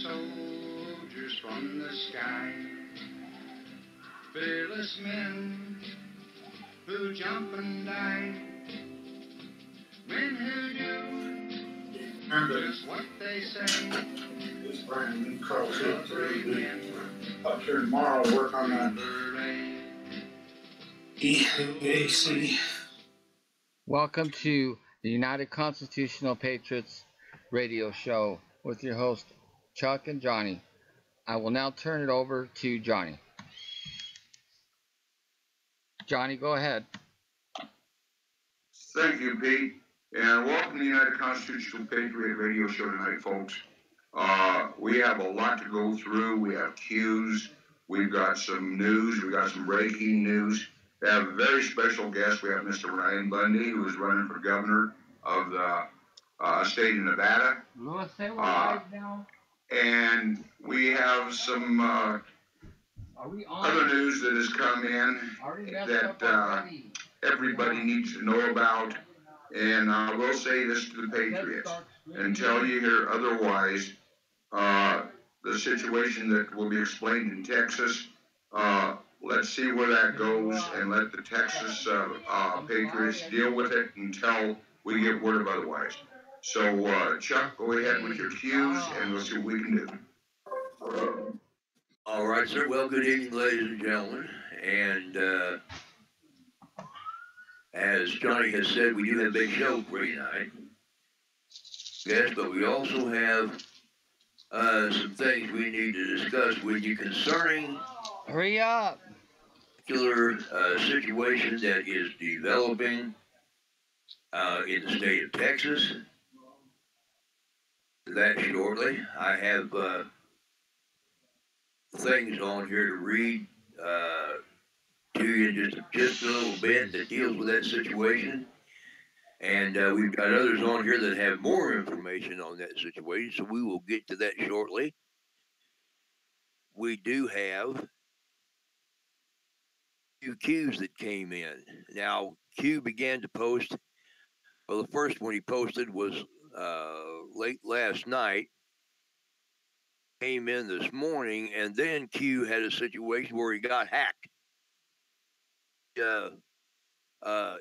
soldiers from the sky, fearless men who jump and die, men who do just what they say. This Brandon Carl's up here tomorrow, work on that EAC. Welcome to the United Constitutional Patriots radio show with your host, Chuck and Johnny. I will now turn it over to Johnny. Johnny, go ahead. Thank you, Pete, and welcome to the United Constitutional Patriot radio show tonight, folks. We have a lot to go through. We have cues. We've got some news. We've got some breaking news. We have a very special guest. We have Mr. Ryan Bundy, who is running for governor of the state of Nevada. And we have some other news that has come in that everybody needs to know about. And I will say this to the Patriots, until you hear otherwise, the situation that will be explained in Texas, let's see where that goes and let the Texas Patriots deal with it until we get word of otherwise. So, Chuck, go ahead with your cues and we'll see what we can do. All right, sir. Well, good evening, ladies and gentlemen. And as Johnny has said, we do have a big show for you tonight. Yes, but we also have some things we need to discuss with you concerning Hurry up! particular situation that is developing in the state of Texas. That shortly. I have things on here to read to you in just a little bit that deals with that situation. And we've got others on here that have more information on that situation, so we will get to that shortly. We do have few cues that came in. Now, Q began to post, well, the first one he posted was late last night, came in this morning, and then Q had a situation where he got hacked.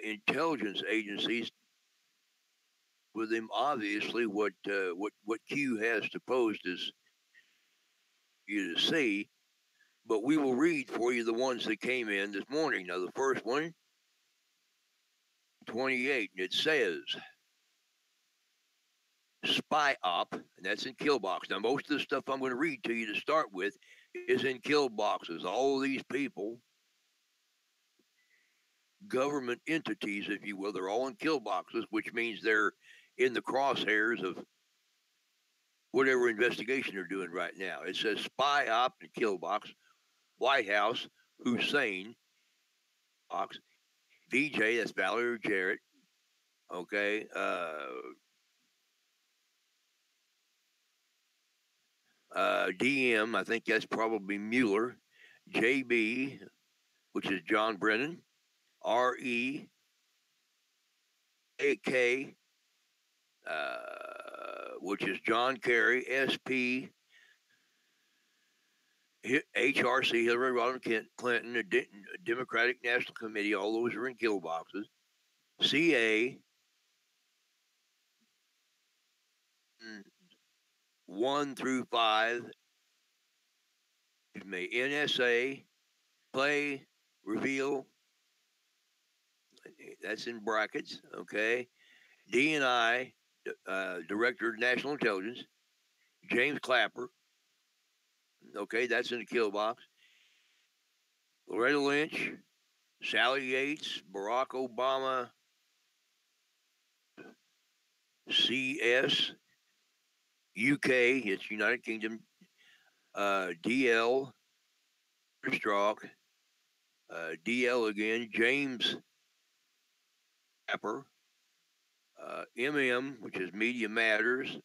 Intelligence agencies with him, obviously, what Q has to post is you to see, but we will read for you the ones that came in this morning. Now, the first one, 28, and it says, spy op, and that's in kill box. Now, most of the stuff I'm going to read to you to start with is in kill boxes. All of these people, government entities, if you will, they're all in kill boxes, which means they're in the crosshairs of whatever investigation they're doing right now. It says spy op and kill box, White House, Hussein, box, VJ, that's Valerie Jarrett, okay, DM, I think that's probably Mueller, JB, which is John Brennan, RE, AK, which is John Kerry, SP, HRC, Hillary Rodham Clinton, the Democratic National Committee, all those are in kill boxes. CA, 1 through 5, NSA, play, reveal, that's in brackets, okay. DNI, Director of National Intelligence, James Clapper, okay, that's in the kill box. Loretta Lynch, Sally Yates, Barack Obama, CS, UK, it's United Kingdom, DL, Strzok, DL again, James Clapper, MM, which is Media Matters,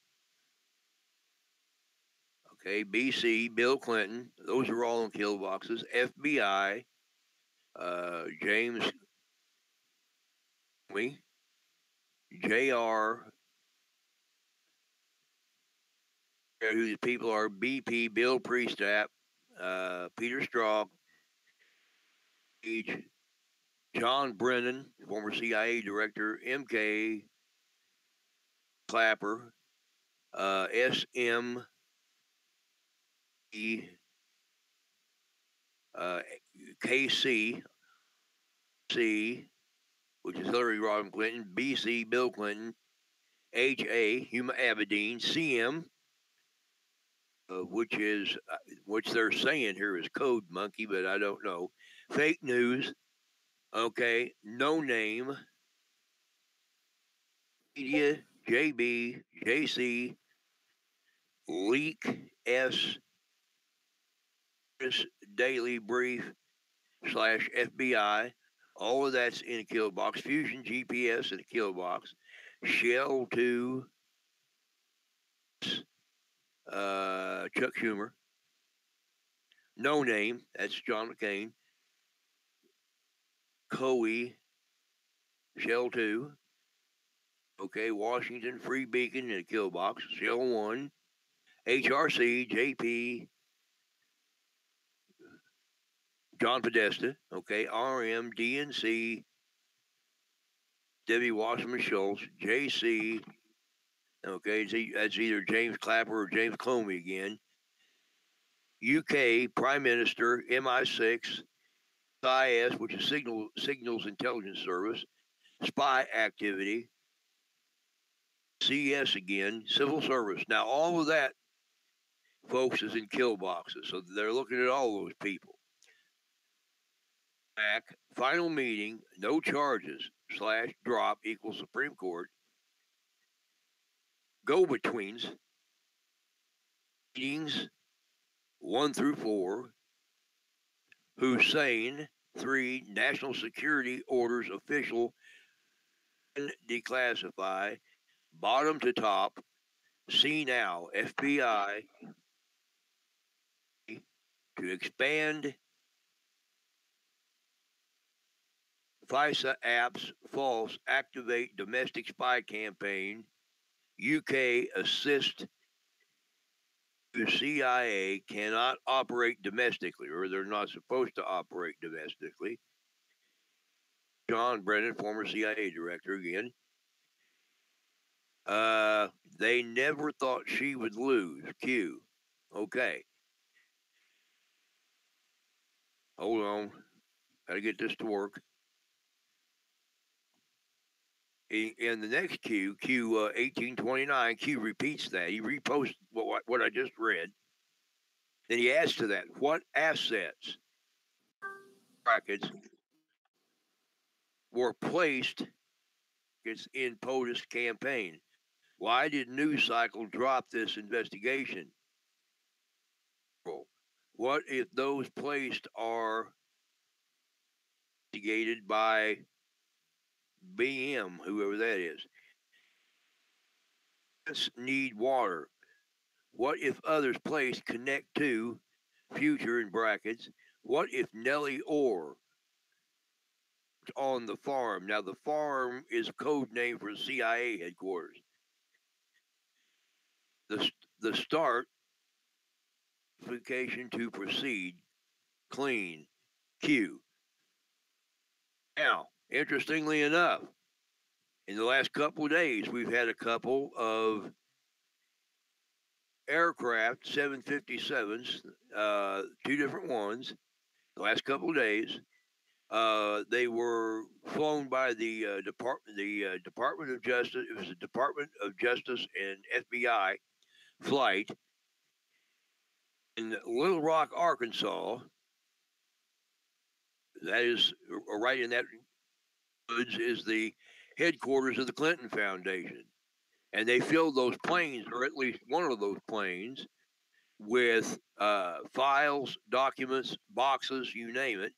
okay, BC, Bill Clinton, those are all in kill boxes. FBI, James Comey, JR, Who these people are: BP, Bill Priestap, Peter Straw, John Brennan, former CIA director, MK Clapper, SME, KC, C, which is Hillary Rodham Clinton, BC, Bill Clinton, HA, Huma Abedin, CM, which they're saying here is Code Monkey, but I don't know. Fake news, okay, no name, media, JB, JC, leak, S, Daily Brief / FBI. All of that's in a kill box. Fusion GPS in a kill box. Shell 2, Chuck Schumer. No name, that's John McCain. Coe, Shell 2. Okay, Washington, Free Beacon in a kill box. Shell 1. HRC, JP, John Podesta. Okay, RM, DNC, Debbie Wasserman Schultz, JC. Okay, that's either James Clapper or James Comey again. UK Prime Minister, MI6, IS, which is Signals Intelligence Service, spy activity, CS again, civil service. Now, all of that, folks, is in kill boxes. So they're looking at all those people. Back, final meeting, no charges / drop equals Supreme Court. Go-betweens, meetings 1 through 4. Hussein, 3, national security orders official and declassify, bottom to top, see now, FBI to expand FISA apps, false, activate domestic spy campaign, UK assist the CIA cannot operate domestically, or they're not supposed to operate domestically. John Brennan, former CIA director again. They never thought she would lose. Q. Okay. Hold on. Gotta get this to work. In the next Q, 1829, Q repeats that. He reposts what I just read. Then he adds to that, what assets, brackets, were placed in POTUS campaign? Why did News Cycle drop this investigation? What if those placed are investigated by BM, whoever that is? Need water. What if others placed connect to future in brackets? What if Nellie Orr on the farm? Now the farm is a code name for CIA headquarters. The start application to proceed clean Q. Now, interestingly enough, in the last couple of days, we've had a couple of aircraft, 757s, 2 different ones, the last couple of days. They were flown by the Department of Justice. It was a Department of Justice and FBI flight in Little Rock, Arkansas. That is right in that woods is the headquarters of the Clinton Foundation. And they filled those planes, or at least one of those planes, with files, documents, boxes, you name it.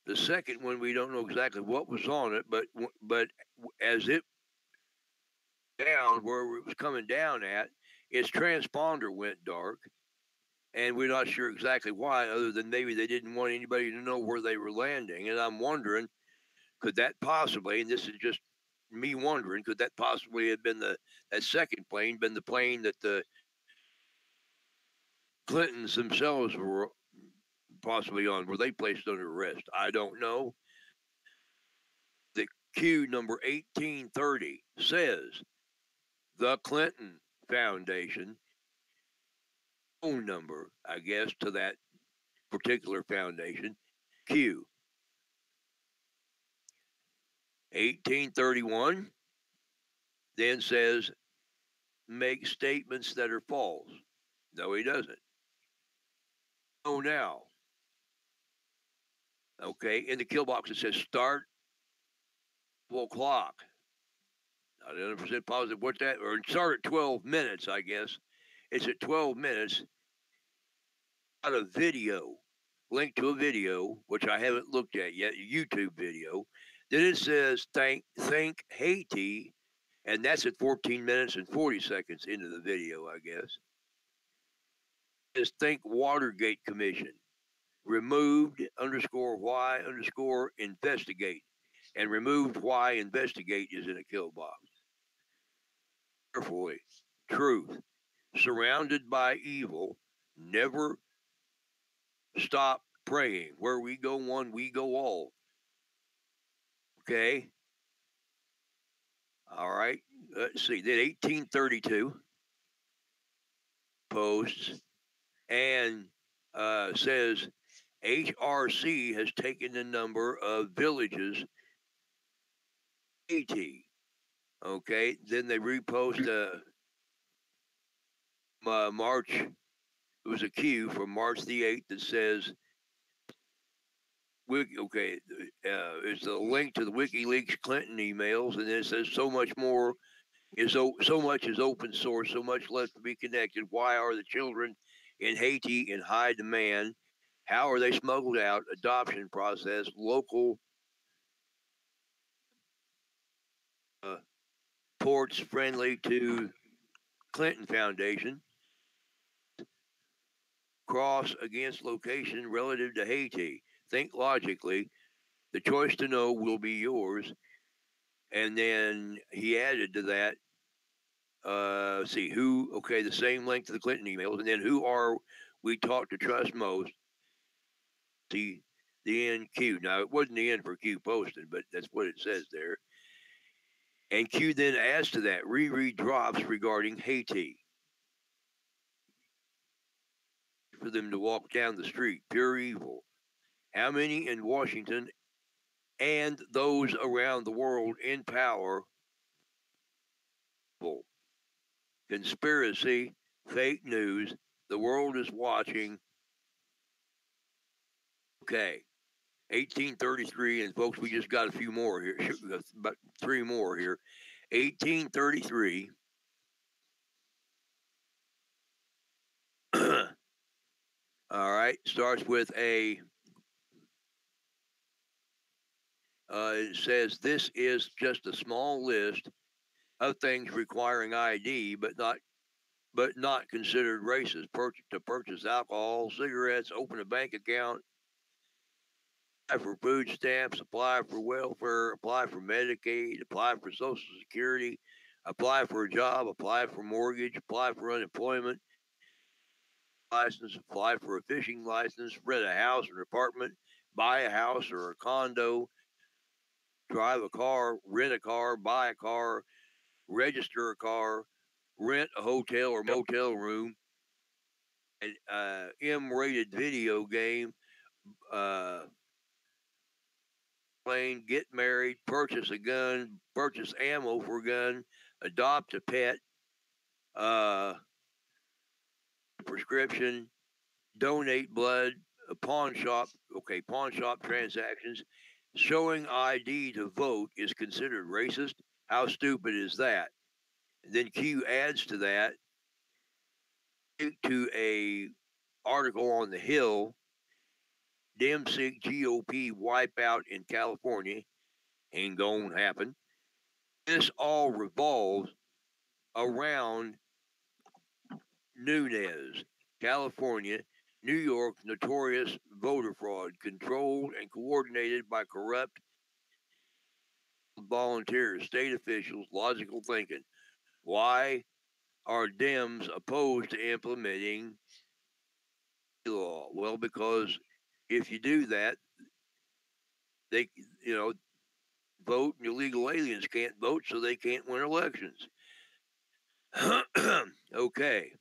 The second one, we don't know exactly what was on it, but as it down where it was coming down at, its transponder went dark, and we're not sure exactly why, other than maybe they didn't want anybody to know where they were landing. And I'm wondering, could that possibly, and this is just me wondering, could that possibly have been that second plane, been the plane that the Clintons themselves were possibly on? Were they placed under arrest? I don't know. The Q number 1830 says the Clinton Foundation phone number, I guess, to that particular foundation. Q 1831 then says make statements that are false. No, he doesn't. Oh, now. Okay, in the kill box it says start 12 o'clock. Not 100% positive what that, or start at 12 minutes, I guess. It's at 12 minutes. Got a video, link to a video, which I haven't looked at yet, a YouTube video. Then it says thank Haiti, and that's at 14 minutes and 40 seconds into the video, I guess. It says thank Watergate Commission. Removed underscore why underscore investigate. And removed why investigate is in a kill box. Carefully. Truth. Surrounded by evil. Never stop praying. Where we go one, we go all. Okay. All right. Let's see. Then 1832 posts and says HRC has taken the number of villages 80. Okay. Then they repost March. It was a Q from March the 8th that says, okay, it's a link to the WikiLeaks Clinton emails, and then it says so much more so much is open source, so much left to be connected. Why are the children in Haiti in high demand? How are they smuggled out? Adoption process, local ports friendly to Clinton Foundation. Cross against location relative to Haiti. Think logically. The choice to know will be yours. And then he added to that, see who, okay, the same link to the Clinton emails. And then who are we taught to trust most? The NQ. Now, it wasn't the end for Q posted, but that's what it says there. And Q then adds to that, reread drops regarding Haiti. For them to walk down the street, pure evil. How many in Washington and those around the world in power? Conspiracy, fake news, the world is watching. Okay, 1833, and folks, we just got a few more here, about 3 more here. 1833. All right, starts with a. It says this is just a small list of things requiring ID, but not considered racist. To purchase alcohol, cigarettes, open a bank account, apply for food stamps, apply for welfare, apply for Medicaid, apply for Social Security, apply for a job, apply for mortgage, apply for unemployment license, apply for a fishing license, rent a house or apartment, buy a house or a condo, drive a car, rent a car, buy a car, register a car, rent a hotel or motel room, an M-rated video game, plane, get married, purchase a gun, purchase ammo for a gun, adopt a pet, prescription, donate blood, a pawn shop transactions, showing ID to vote is considered racist. How stupid is that? And then Q adds to that to a article on the Hill, Dem-Sig GOP wipeout in California. Ain't gonna happen. This all revolves around Nunez, California, New York, notorious voter fraud, controlled and coordinated by corrupt volunteers, state officials, logical thinking. Why are Dems opposed to implementing law? Well, because if you do that, they, you know, vote and illegal aliens can't vote, so they can't win elections. Okay.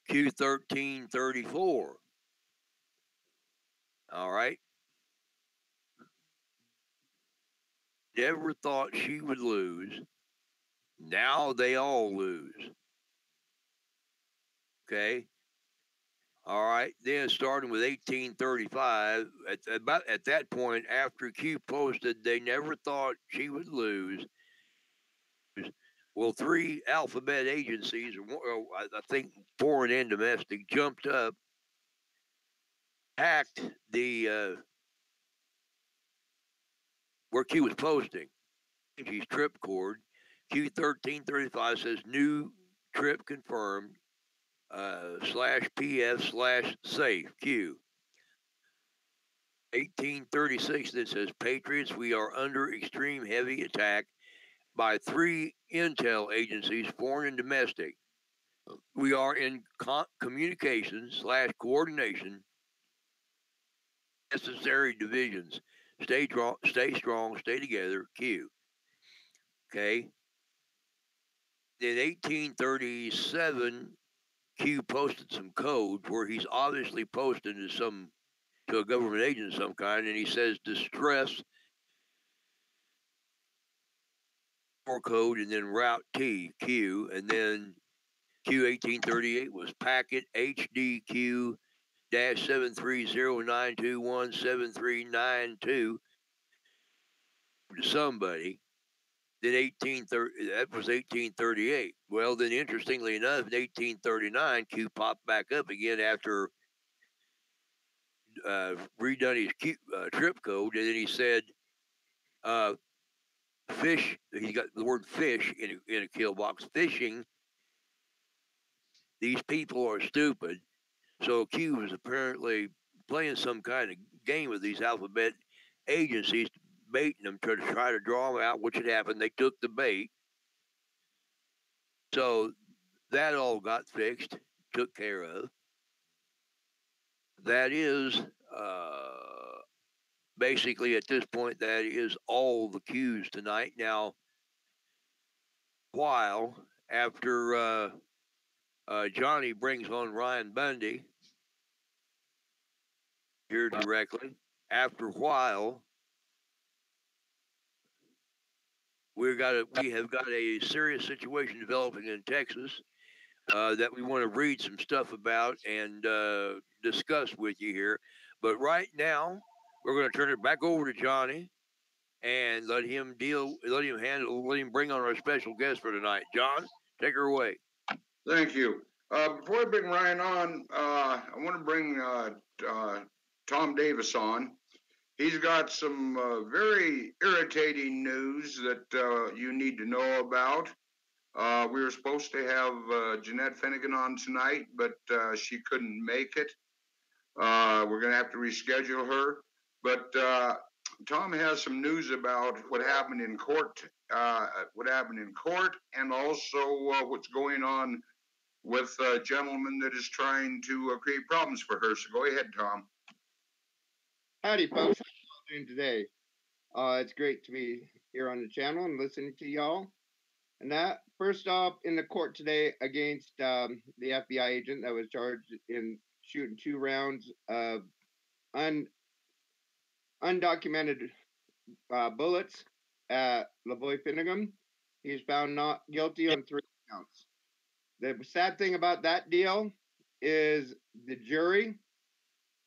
Q1334. All right. Never thought she would lose. Now they all lose. Okay. All right. Then starting with 1835, at that point, after Q posted, they never thought she would lose. Well, three alphabet agencies, or I think foreign and domestic, jumped up, hacked the where Q was posting. She's trip cord. Q1335 says new trip confirmed /PF/safe Q. 1836 that says Patriots, we are under extreme heavy attack by three intel agencies, foreign and domestic. We are in communications / coordination, necessary divisions. Stay strong, stay together. Q. Okay. In 1837, Q posted some code where he's obviously posting to a government agent of some kind, and he says distress code and then route T Q, and then Q 1838 was packet HDQ -730921739 to somebody. Then 1830, that was 1838. Well, then interestingly enough, in 1839, Q popped back up again after redone his trip code, and then he said, fish. He got the word fish in a kill box. Fishing. These people are stupid. So Q was apparently playing some kind of game with these alphabet agencies, baiting them to try to draw them out, which had happened. They took the bait. So that all got fixed, took care of. That is basically at this point, that is all the Qs tonight. Now, while after Johnny brings on Ryan Bundy here directly, after a while, we have got a serious situation developing in Texas that we want to read some stuff about and discuss with you here. But right now, we're going to turn it back over to Johnny and let him bring on our special guest for tonight. John, take her away. Thank you. Before I bring Ryan on, I want to bring Tom Davis on. He's got some very irritating news that you need to know about. We were supposed to have Jeanette Finnegan on tonight, but she couldn't make it. We're going to have to reschedule her. But Tom has some news about what happened in court, and also what's going on with a gentleman that is trying to create problems for her. So go ahead, Tom. Howdy, folks. How you all doing today? It's great to be here on the channel and listening to y'all. And that, first off, in the court today against the FBI agent that was charged in shooting 2 rounds of undocumented bullets at Lavoy Finnegan. He's found not guilty on 3 counts. The sad thing about that deal is the jury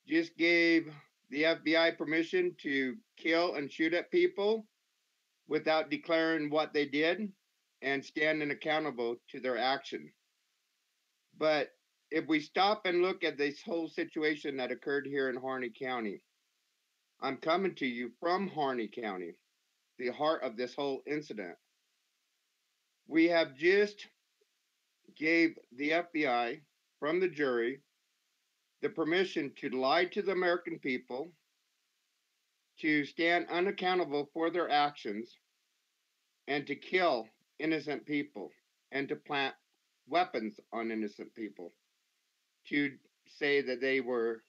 just gave the FBI permission to kill and shoot at people without declaring what they did and standing accountable to their action. But if we stop and look at this whole situation that occurred here in Harney County, I'm coming to you from Harney County, the heart of this whole incident. We have just gave the FBI from the jury the permission to lie to the American people, to stand unaccountable for their actions and to kill innocent people and to plant weapons on innocent people, to say that they were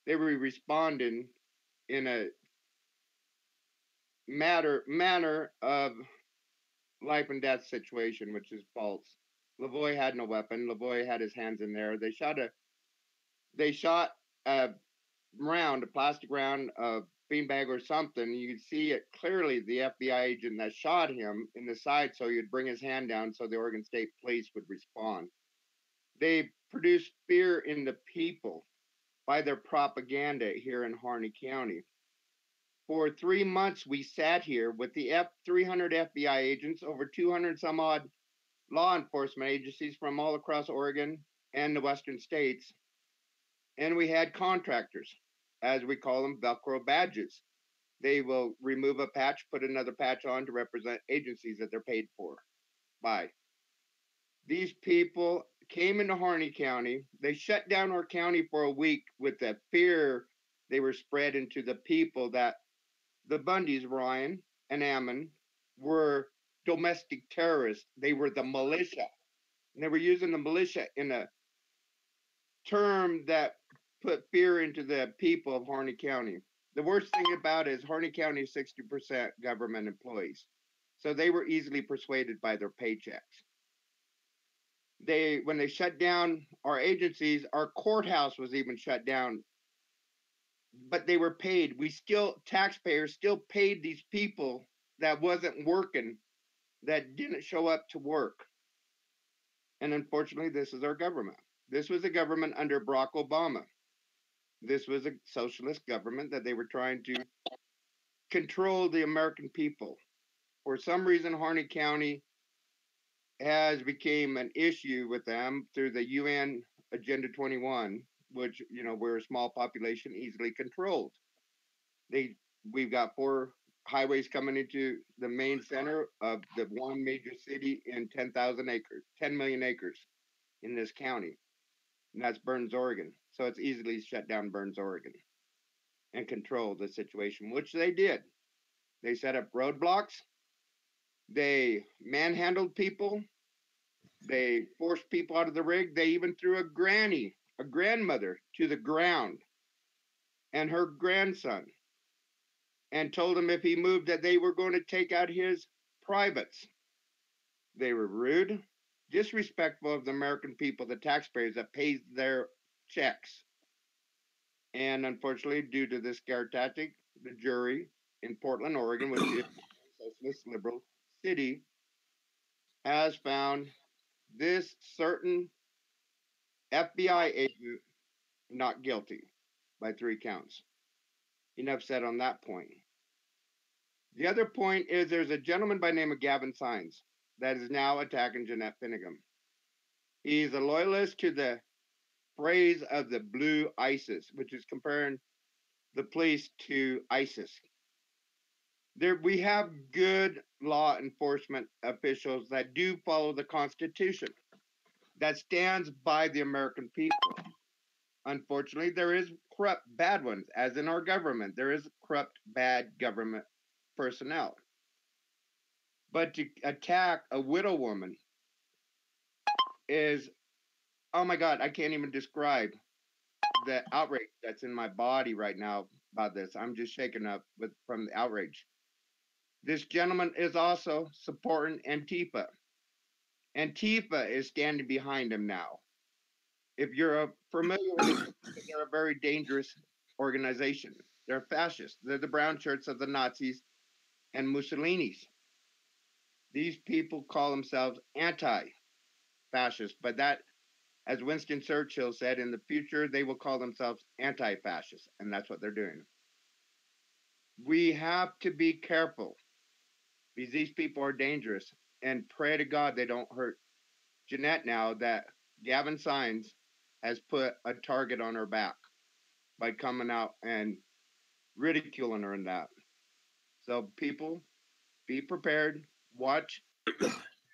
responding in a manner of life and death situation, which is false. Lavoy had no weapon. Lavoy had his hands in there. They shot a round, a plastic round, a beanbag or something. You could see it clearly, the FBI agent that shot him in the side, so he'd bring his hand down so the Oregon State Police would respond. They produced fear in the people by their propaganda here in Harney County. For 3 months, we sat here with the 300 FBI agents, over 200 some odd law enforcement agencies from all across Oregon and the western states, and we had contractors, as we call them, Velcro badges. They will remove a patch, put another patch on to represent agencies that they're paid for by. These people came into Harney County. They shut down our county for a week with the fear they were spreading to the people that the Bundys, Ryan and Ammon, were domestic terrorists. They were the militia. And they were using the militia in a term that put fear into the people of Harney County. The worst thing about it is Harney County is 60% government employees. So they were easily persuaded by their paychecks. When they shut down our agencies, our courthouse was even shut down, but they were paid. Taxpayers still paid these people that wasn't working, that didn't show up to work. And unfortunately, this is our government. This was a government under Barack Obama. This was a socialist government that they were trying to control the American people. For some reason, Harney County has become an issue with them through the UN Agenda 21, which, we're a small population, easily controlled. We've got 4 highways coming into the main center of the one major city in 10,000 acres, 10 million acres in this county, and that's Burns, Oregon. So it's easily shut down Burns, Oregon, and control the situation, which they did. They set up roadblocks. They manhandled people. They forced people out of the rig. They even threw a grandmother, to the ground, and her grandson, and told him if he moved that they were going to take out his privates. They were rude, disrespectful of the American people, the taxpayers that pays their checks. And unfortunately, due to this scare tactic, the jury in Portland, Oregon, which is a socialist liberal city, has found this certain FBI agent not guilty by 3 counts. Enough said on that point. The other point is there's a gentleman by the name of Gavin Sines that is now attacking Jeanette Finnegan. He's a loyalist to the phrase of the blue ISIS, which is comparing the police to ISIS. We have good law enforcement officials that do follow the Constitution, that stands by the American people. Unfortunately, there is corrupt bad ones, as in our government. There is corrupt bad government personnel. But to attack a widow woman is, oh my God, I can't even describe the outrage that's in my body right now about this. I'm just shaken up from the outrage. This gentleman is also supporting Antifa. Antifa is standing behind him now. If you're familiar with it, they're a very dangerous organization. They're fascists. They're the brown shirts of the Nazis and Mussolini's. These people call themselves anti-fascist, but that, as Winston Churchill said, in the future they will call themselves anti-fascist, and that's what they're doing. We have to be careful because these people are dangerous, and pray to God they don't hurt Jeanette now that Gavin Sines has put a target on her back by coming out and ridiculing her in that. So people, be prepared, watch,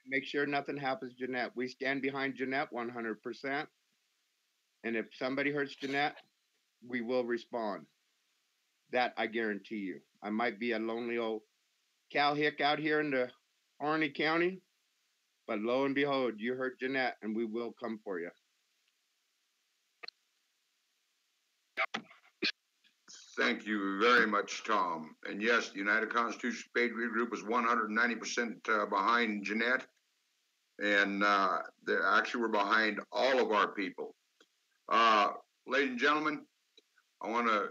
make sure nothing happens to Jeanette. We stand behind Jeanette 100%. And if somebody hurts Jeanette, we will respond. That I guarantee you. I might be a lonely old cow hick out here in the Harney County, but lo and behold, you heard Jeanette, and we will come for you. Thank you very much, Tom. And yes, the United Constitution Patriot Group is 190% behind Jeanette. And actually, we're behind all of our people. Ladies and gentlemen, I want to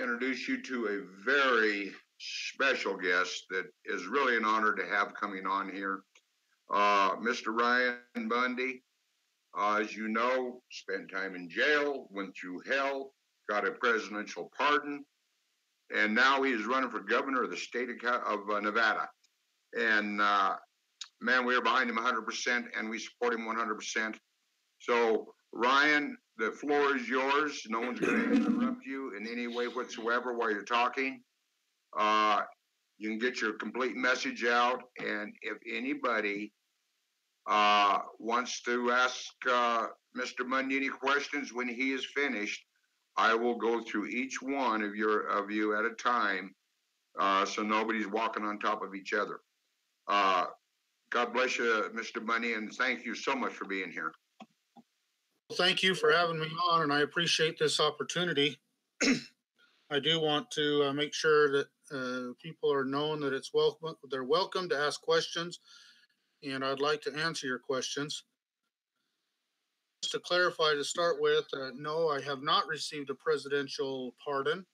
introduce you to a very special guest that is really an honor to have coming on here. Mr. Ryan Bundy, as you know, spent time in jail, went through hell, got a presidential pardon, and now he is running for governor of the state of Nevada. And man, we are behind him 100%, and we support him 100%. So, Ryan, the floor is yours. No one's going to interrupt you in any way whatsoever while you're talking. You can get your complete message out, and if anybody wants to ask Mr. Mundy any questions when he is finished, I will go through each one of you at a time, so nobody's walking on top of each other. God bless you, Mr. Mundy, and thank you so much for being here. Thank you for having me on, and I appreciate this opportunity. I do want to make sure that people are known that they're welcome to ask questions, and I'd like to answer your questions. Just to clarify, to start with, no, I have not received a presidential pardon.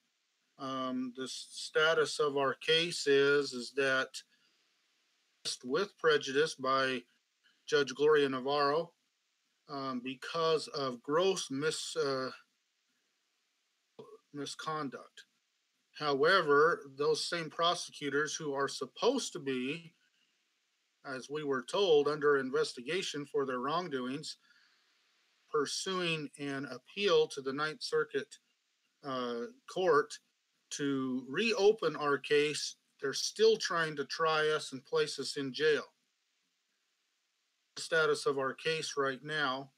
The status of our case is that with prejudice by Judge Gloria Navarro because of gross misconduct. However, those same prosecutors who are supposed to be, as we were told, under investigation for their wrongdoings, pursuing an appeal to the Ninth Circuit Court to reopen our case. They're still trying to try us and place us in jail. The status of our case right now.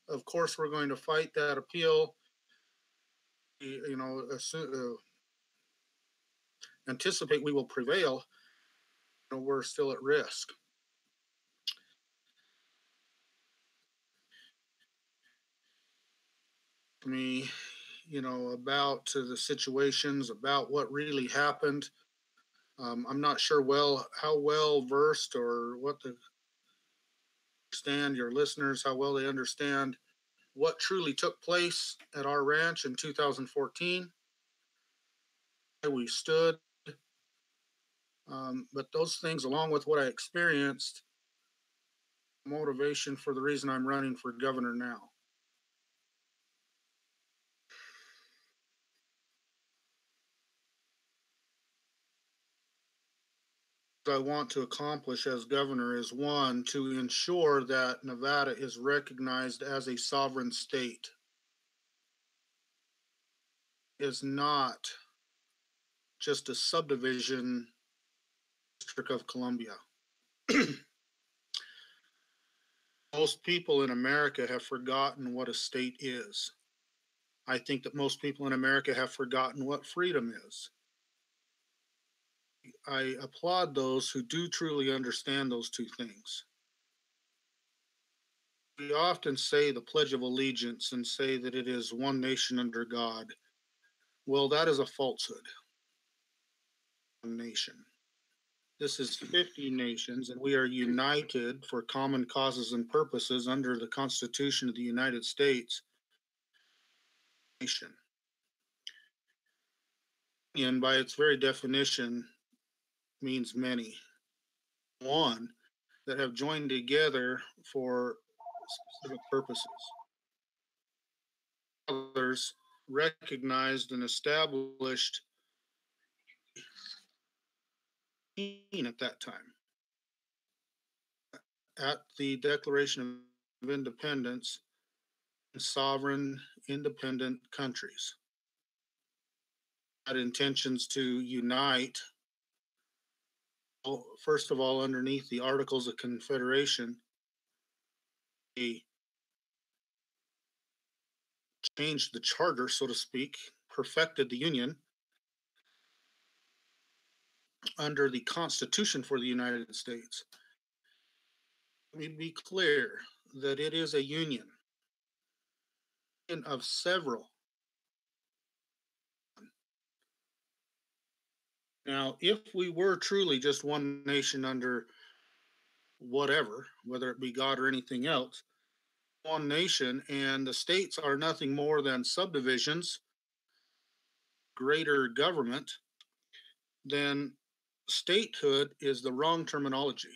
Of course, we're going to fight that appeal. Anticipate we will prevail. We're still at risk. Me, about the situations, about what really happened. I'm not sure how well versed or what to understand your listeners, how well they understand what truly took place at our ranch in 2014. We stood, but those things, along with what I experienced, motivation for the reason I'm running for governor now. I want to accomplish as governor is, one, to ensure that Nevada is recognized as a sovereign state. It is not just a subdivision District of Columbia. Most people in America have forgotten what a state is. I think that most people in America have forgotten what freedom is. I applaud those who do truly understand those two things. We often say the Pledge of Allegiance and say that it is one nation under God. Well, that is a falsehood. One nation. This is 50 nations, and we are united for common causes and purposes under the Constitution of the United States. Nation. And by its very definition, means many. One that have joined together for specific purposes. Others recognized and established at that time. At the Declaration of Independence, sovereign, independent countries had intentions to unite, first of all, underneath the Articles of Confederation. They changed the charter, so to speak, perfected the Union, under the Constitution for the United States. Let me be clear that it is a union of several. Now, if we were truly just one nation under whatever, whether it be God or anything else, one nation, and the states are nothing more than subdivisions, greater government, then statehood is the wrong terminology.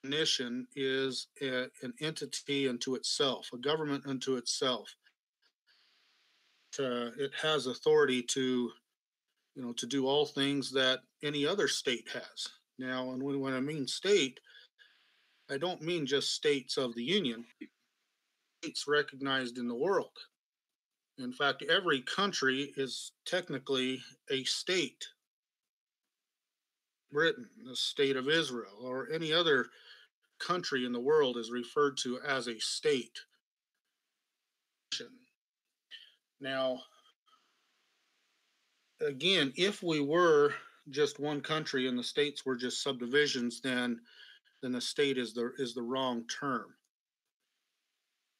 Nation is an entity unto itself, a government unto itself. It has authority to, to do all things that any other state has. Now, and when I mean state, I don't mean just states of the Union, states recognized in the world. In fact, every country is technically a state. Britain, the state of Israel, or any other country in the world is referred to as a state. Now, again, if we were just one country and the states were just subdivisions, then the state is the wrong term.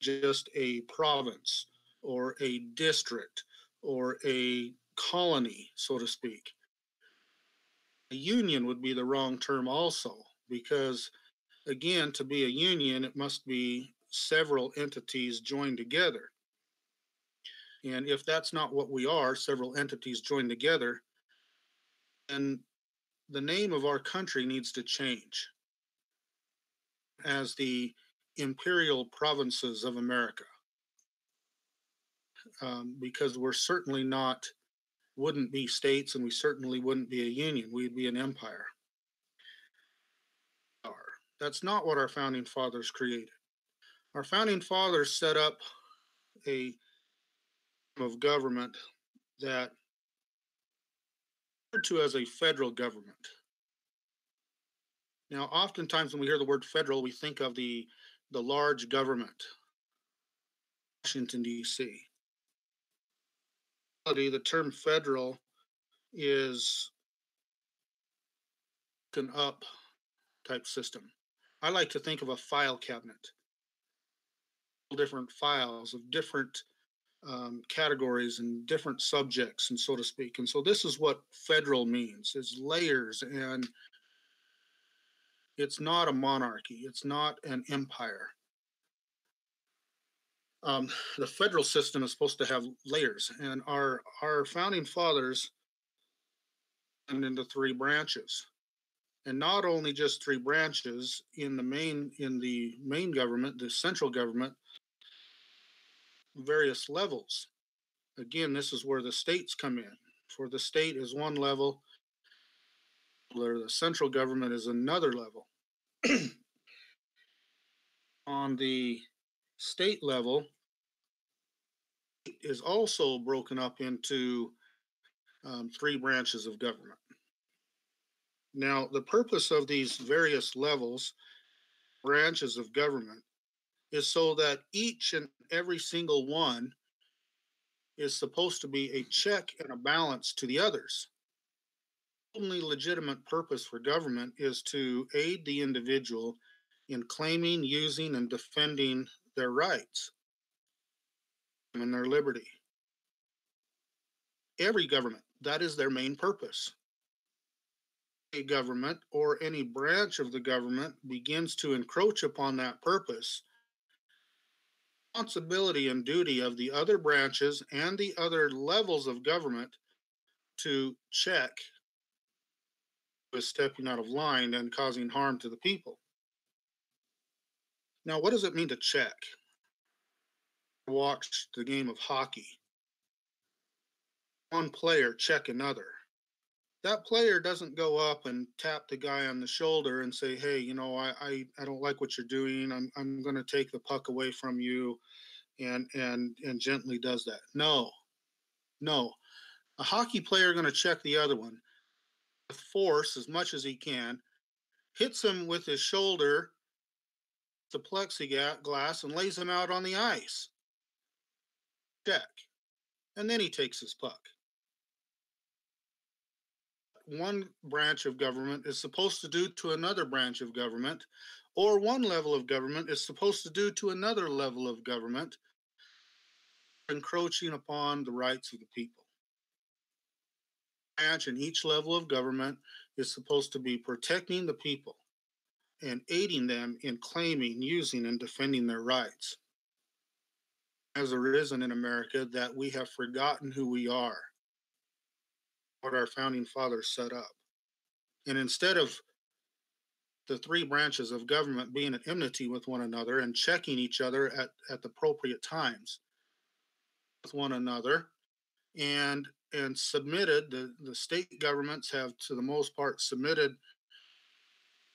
Just a province or a district or a colony, so to speak. A union would be the wrong term also, because again, to be a union, it must be several entities joined together. And if that's not what we are, several entities joined together, then the name of our country needs to change as the Imperial Provinces of America. Because we're certainly wouldn't be states, and we certainly wouldn't be a union. We'd be an empire. That's not what our founding fathers created. Our founding fathers set up a of government that referred to as a federal government. Now, oftentimes when we hear the word federal, we think of the large government, Washington, D.C. The term federal is an up type system. I like to think of a file cabinet, different files of different categories and different subjects, and so to speak. And so this is what federal means, is layers, and it's not a monarchy. It's not an empire. The federal system is supposed to have layers, and our founding fathers went into three branches, and not only just three branches in the main government, the central government, various levels. Again, this is where the states come in. For the state is one level, where the central government is another level. On the state level, is also broken up into three branches of government. Now, the purpose of these various levels, branches of government, is so that each and every single one is supposed to be a check and a balance to the others. The only legitimate purpose for government is to aid the individual in claiming, using, and defending their rights and their liberty. Every government, that is their main purpose. A government or any branch of the government begins to encroach upon that purpose, responsibility and duty of the other branches and the other levels of government to check is stepping out of line and causing harm to the people. Now, what does it mean to check? Watch the game of hockey. One player check another. That player doesn't go up and tap the guy on the shoulder and say, hey, I don't like what you're doing. I'm going to take the puck away from you, and gently does that. No. A hockey player going to check the other one with force as much as he can, hits him with his shoulder, the plexiglass, and lays him out on the ice. Check. And then he takes his puck. one branch of government is supposed to do to another branch of government, or one level of government is supposed to do to another level of government, encroaching upon the rights of the people. Branch in each level of government is supposed to be protecting the people and aiding them in claiming, using, and defending their rights. Has arisen in America that we have forgotten who we are, what our founding fathers set up. And instead of the three branches of government being at enmity with one another and checking each other at the appropriate times with one another, and submitted, the state governments have, to the most part, submitted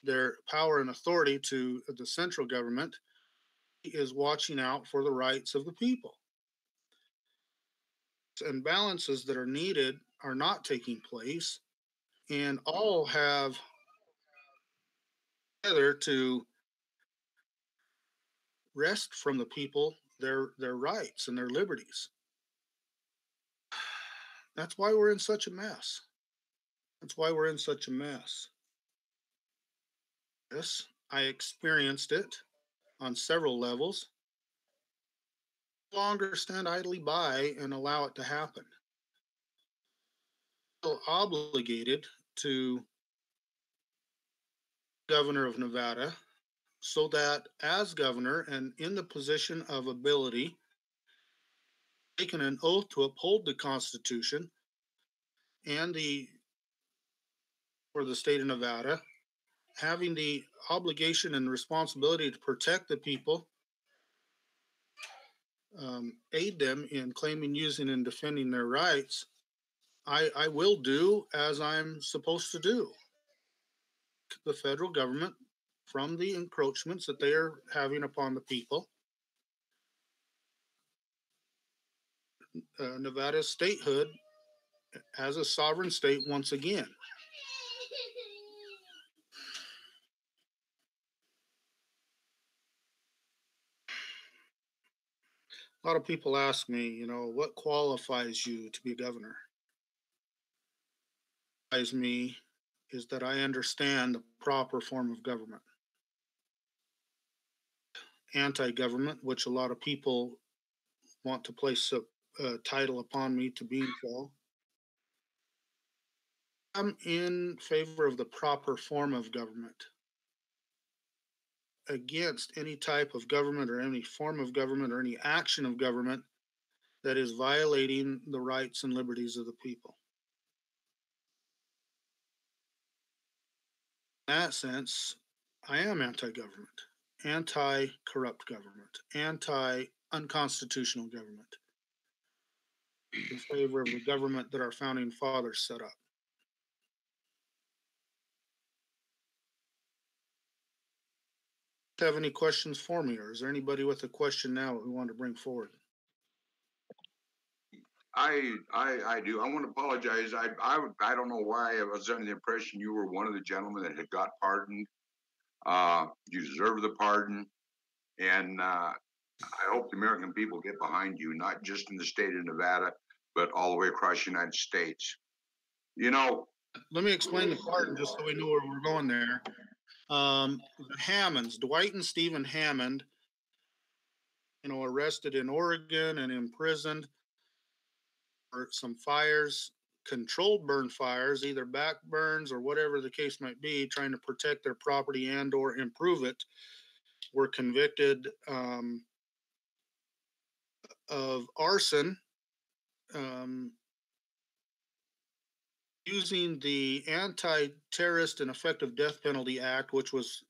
their power and authority to the central government, is watching out for the rights of the people. And balances that are needed are not taking place, and all have together to wrest from the people their rights and their liberties. That's why we're in such a mess. That's why we're in such a mess. Yes, I experienced it on several levels. No longer stand idly by and allow it to happen. I feel obligated to governor of Nevada, so that as governor and in the position of ability, taking an oath to uphold the Constitution and for the state of Nevada, having the obligation and responsibility to protect the people, aid them in claiming, using, and defending their rights, I will do as I'm supposed to do. The federal government from the encroachments that they are having upon the people. Nevada's statehood as a sovereign state once again. A lot of people ask me, what qualifies you to be a governor? What qualifies me is that I understand the proper form of government. Anti-government, which a lot of people want to place a title upon me to be so. I'm in favor of the proper form of government. Against any type of government or any form of government or any action of government that is violating the rights and liberties of the people. In that sense, I am anti-government, anti-corrupt government, anti-unconstitutional government, in favor of the government that our founding fathers set up. Have any questions for me, or is there anybody with a question now who want to bring forward? I do. I want to apologize. I don't know why I was under the impression you were one of the gentlemen that had got pardoned. You deserve the pardon, and I hope the American people get behind you, not just in the state of Nevada, but all the way across the United States. Let me explain the pardon just so we know where we're going there. The Hammonds, Dwight and Stephen Hammond, arrested in Oregon and imprisoned for some fires, controlled burn fires, either back burns or whatever the case might be, trying to protect their property and or improve it, were convicted of arson, using the Anti-Terrorist and Effective Death Penalty Act, which was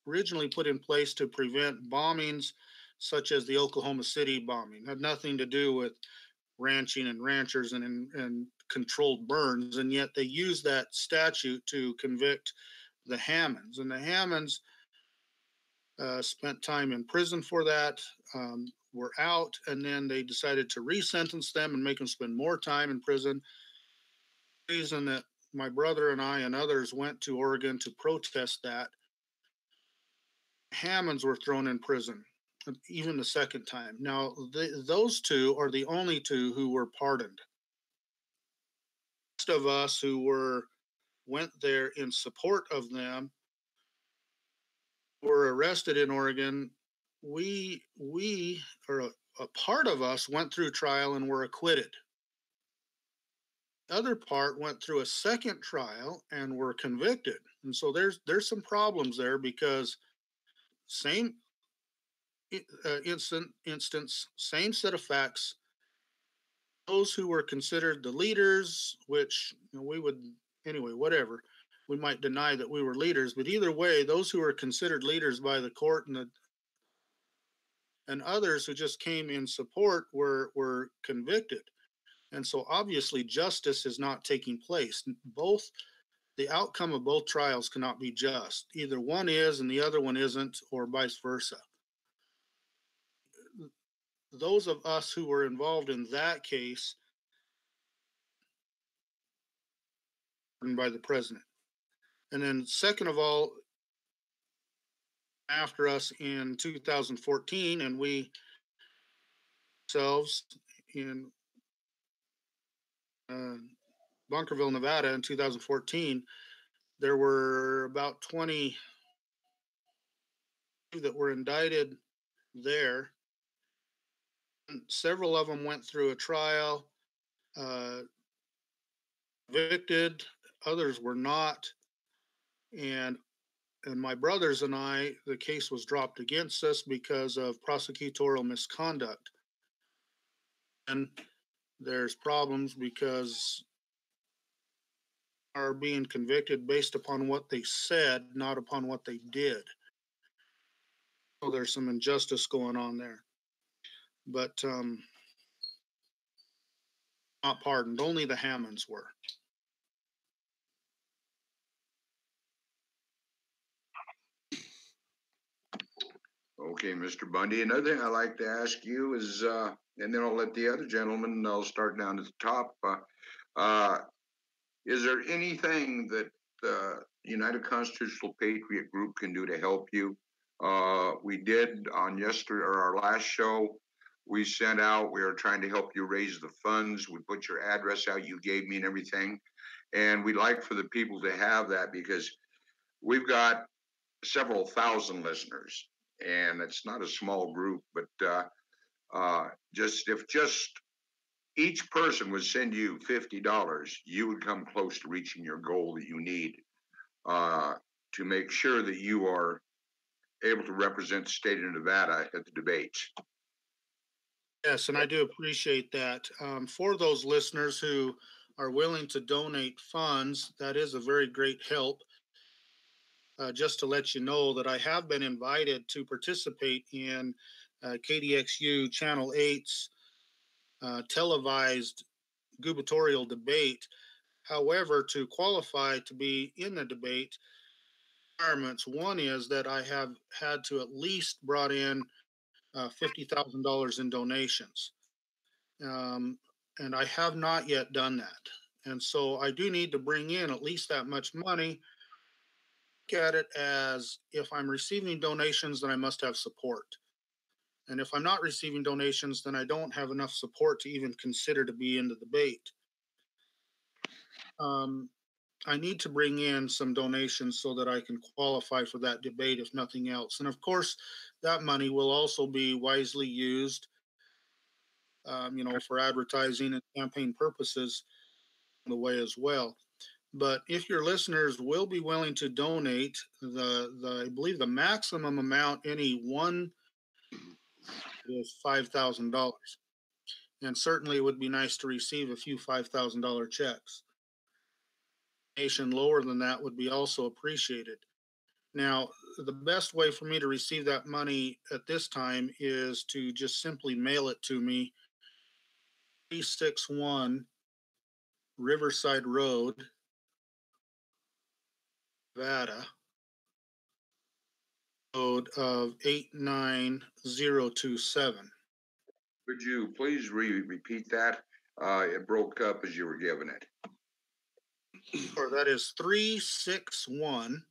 originally put in place to prevent bombings such as the Oklahoma City bombing. Had nothing to do with ranching and ranchers and controlled burns, and yet they used that statute to convict the Hammonds. And the Hammonds spent time in prison for that, were out, and then they decided to re-sentence them and make them spend more time in prison. The reason that my brother and I and others went to Oregon to protest that, Hammonds were thrown in prison, even the second time. Now, those two are the only two who were pardoned. The rest of us who were went there in support of them were arrested in Oregon. We or a part of us went through trial and were acquitted. The other part went through a second trial and were convicted. And so there's some problems there, because same instance, same set of facts. Those who were considered the leaders, which we would, anyway, whatever, we might deny that we were leaders, but either way, those who were considered leaders by the court and others who just came in support were convicted. And so obviously justice is not taking place. Both the outcome of both trials cannot be just. Either one is and the other one isn't, or vice versa. Those of us who were involved in that case by the president. And then second of all, after us in 2014, and we ourselves in Bunkerville, Nevada in 2014, there were about 20 that were indicted there. And several of them went through a trial, convicted, others were not. And my brothers and I, the case was dropped against us because of prosecutorial misconduct. And there's problems because are being convicted based upon what they said, not upon what they did. So there's some injustice going on there. But not pardoned. Only the Hammonds were. Okay, Mr. Bundy. Another thing I'd like to ask you is, and then I'll let the other gentleman, I'll start down at the top. Is there anything that the United Constitutional Patriot Group can do to help you? We did on yesterday or our last show. We sent out. We are trying to help you raise the funds. We put your address out. You gave me and everything, and we'd like for the people to have that because we've got several thousand listeners, and it's not a small group. But if just each person would send you $50, you would come close to reaching your goal that you need to make sure that you are able to represent the state of Nevada at the debates. Yes, and I do appreciate that. For those listeners who are willing to donate funds, that is a very great help. Just to let you know that I have been invited to participate in KDXU Channel 8's televised gubernatorial debate. However, to qualify to be in the debate, requirements. One is that I have had to at least brought in $50,000 in donations. And I have not yet done that. And so I do need to bring in at least that much money. Look at it as if I'm receiving donations, then I must have support. And if I'm not receiving donations, then I don't have enough support to even consider to be in the debate. I need to bring in some donations so that I can qualify for that debate, if nothing else. And of course, that money will also be wisely used, for advertising and campaign purposes in the way as well. But if your listeners will be willing to donate, I believe the maximum amount any one is $5,000. And certainly it would be nice to receive a few $5,000 checks. Donation lower than that would be also appreciated. Now, the best way for me to receive that money at this time is to just simply mail it to me, 361 Riverside Road, Nevada, code of 89027. Could you please repeat that? It broke up as you were giving it. Or that is 361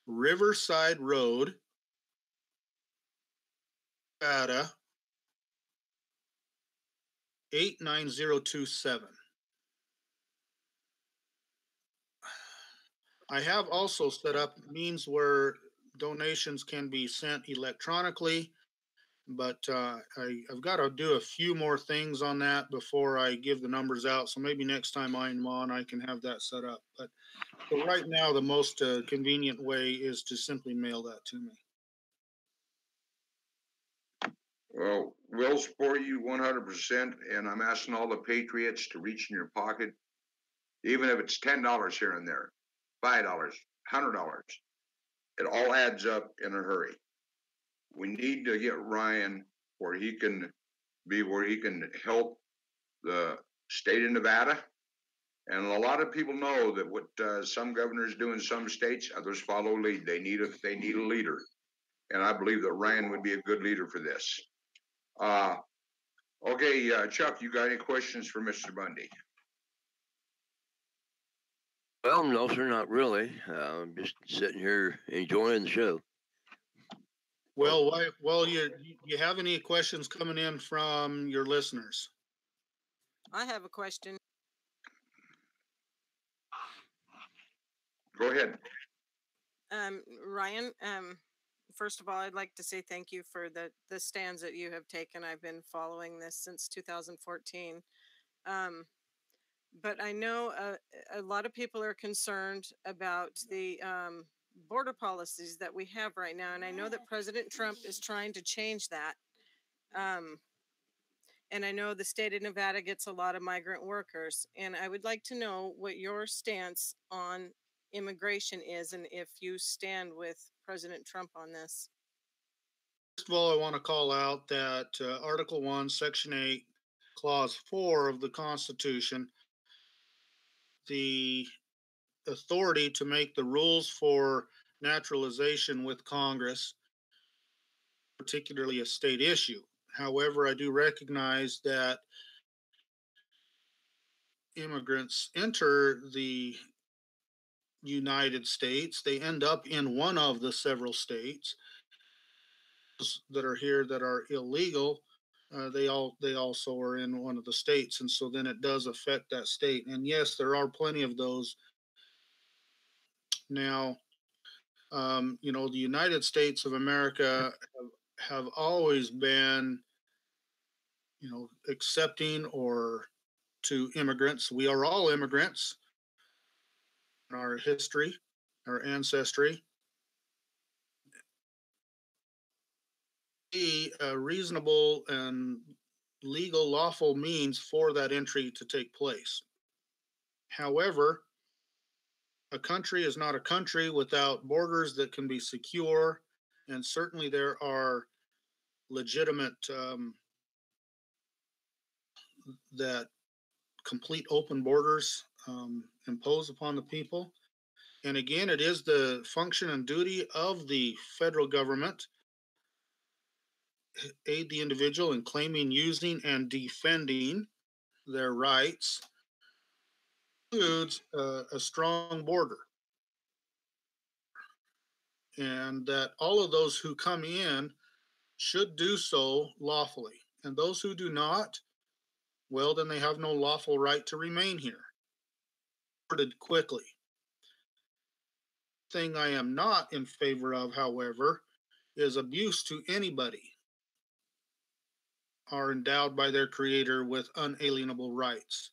Riverside Road, Nevada, 89027. I have also set up means where donations can be sent electronically, but I've got to do a few more things on that before I give the numbers out. So maybe next time I'm on, I can have that set up. But so right now, the most convenient way is to simply mail that to me. Well, we'll support you 100%, and I'm asking all the Patriots to reach in your pocket, even if it's $10 here and there, $5, $100. It all adds up in a hurry. We need to get Ryan where he can help the state of Nevada. And a lot of people know that what some governors do in some states, others follow lead. They need a leader, and I believe that Ryan would be a good leader for this. Okay, Chuck, you got any questions for Mr. Bundy? Well, no, sir, not really. I'm just sitting here enjoying the show. Well, you have any questions coming in from your listeners? I have a question. Go ahead. Ryan, first of all, I'd like to say thank you for the stands that you have taken. I've been following this since 2014. But I know a lot of people are concerned about the border policies that we have right now. And I know that President Trump is trying to change that. And I know the state of Nevada gets a lot of migrant workers. And I would like to know what your stance on immigration is and if you stand with President Trump on this. First of all, I want to call out that Article 1, Section 8, Clause 4 of the Constitution, the authority to make the rules for naturalization with Congress, particularly a state issue. However, I do recognize that immigrants enter the United States, they end up in one of the several states that are here that are illegal. They also are in one of the states, and so then it does affect that state. And yes, there are plenty of those. Now, the United States of America have always been, accepting or to immigrants. We are all immigrants in our history, our ancestry. Be a reasonable and legal, lawful means for that entry to take place. However, a country is not a country without borders that can be secure, and certainly there are legitimate that complete open borders impose upon the people. And again, it is the function and duty of the federal government to aid the individual in claiming, using, and defending their rights. Includes a strong border, and that all of those who come in should do so lawfully. And those who do not, well, then they have no lawful right to remain here. Quickly. Thing I am not in favor of, however, is abuse to anybody are endowed by their creator with unalienable rights.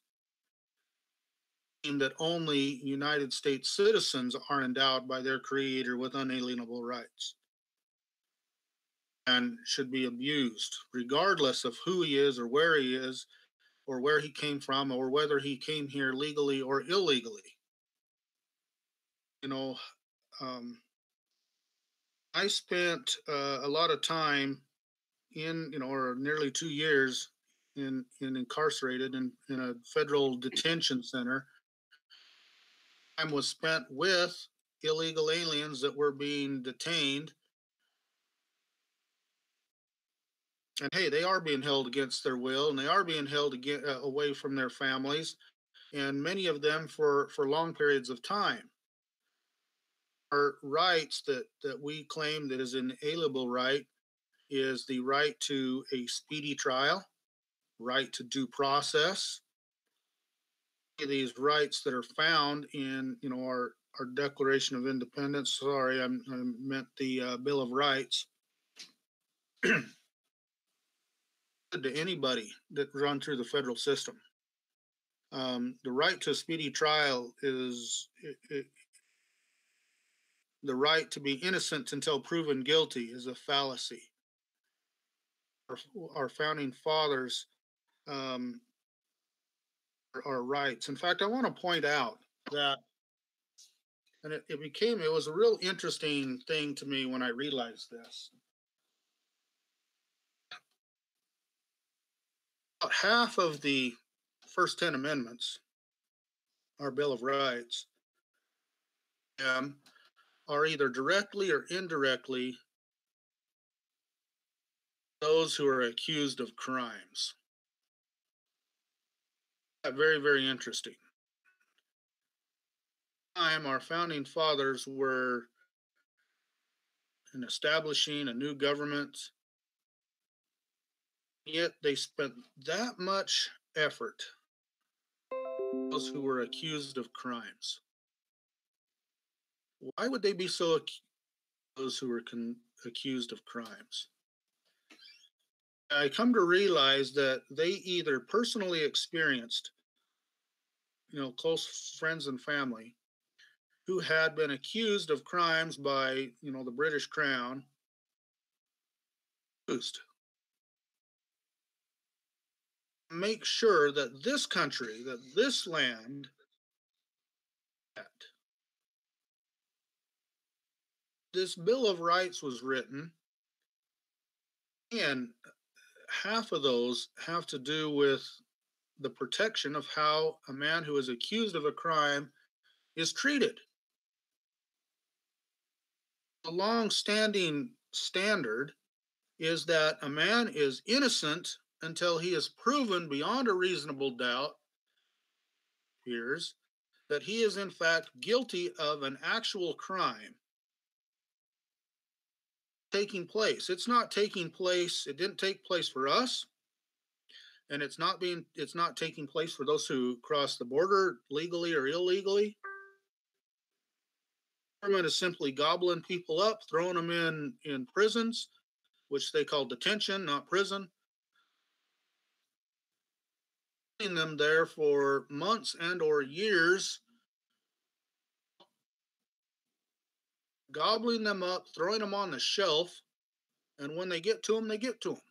And that only United States citizens are endowed by their creator with unalienable rights and should be abused, regardless of who he is or where he is or where he came from or whether he came here legally or illegally. I spent a lot of time or nearly 2 years in incarcerated in a federal detention center. Time was spent with illegal aliens that were being detained. And hey, they are being held against their will, and they are being held away from their families, and many of them for long periods of time. Our rights that we claim that is an inalienable right is the right to a speedy trial, right to due process. These rights that are found in our our Declaration of Independence. Sorry, I meant the Bill of Rights. To anybody that run through the federal system. The right to a speedy trial is the right to be innocent until proven guilty is a fallacy. Our founding fathers our rights. In fact, I want to point out that, and it was a real interesting thing to me when I realized this. About half of the first 10 amendments, our Bill of Rights, are either directly or indirectly those who are accused of crimes. Very, very interesting. Our founding fathers were in establishing a new government, yet they spent that much effort on those who were accused of crimes. Why would they be so those who were accused of crimes? I come to realize that they either personally experienced, close friends and family who had been accused of crimes by, the British Crown, make sure that this country, that this land, this Bill of Rights was written, and half of those have to do with the protection of how a man who is accused of a crime is treated. The long-standing standard is that a man is innocent until he is proven beyond a reasonable doubt, that he is in fact guilty of an actual crime taking place. It's not taking place, it didn't take place for us, and it's not taking place for those who cross the border legally or illegally. The government is simply gobbling people up, throwing them in prisons, which they call detention, not prison, putting them there for months and or years, gobbling them up, throwing them on the shelf, and when they get to them, they get to them.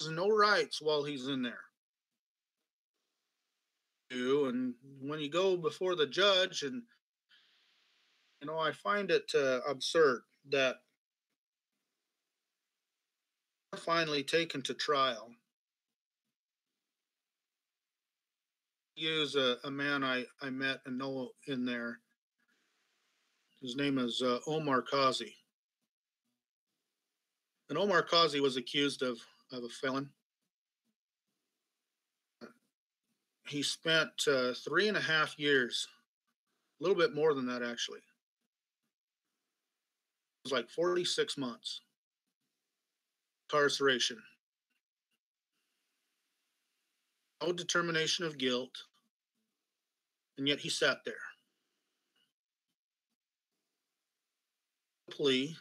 There's no rights while he's in there. And when you go before the judge, and I find it absurd that they're finally taken to trial. Use a man I met and know in there. His name is Omar Kazi. And Omar Kazi was accused of a felon. He spent 3.5 years, a little bit more than that actually. It was like 46 months incarceration. No determination of guilt, and yet he sat there. Plea,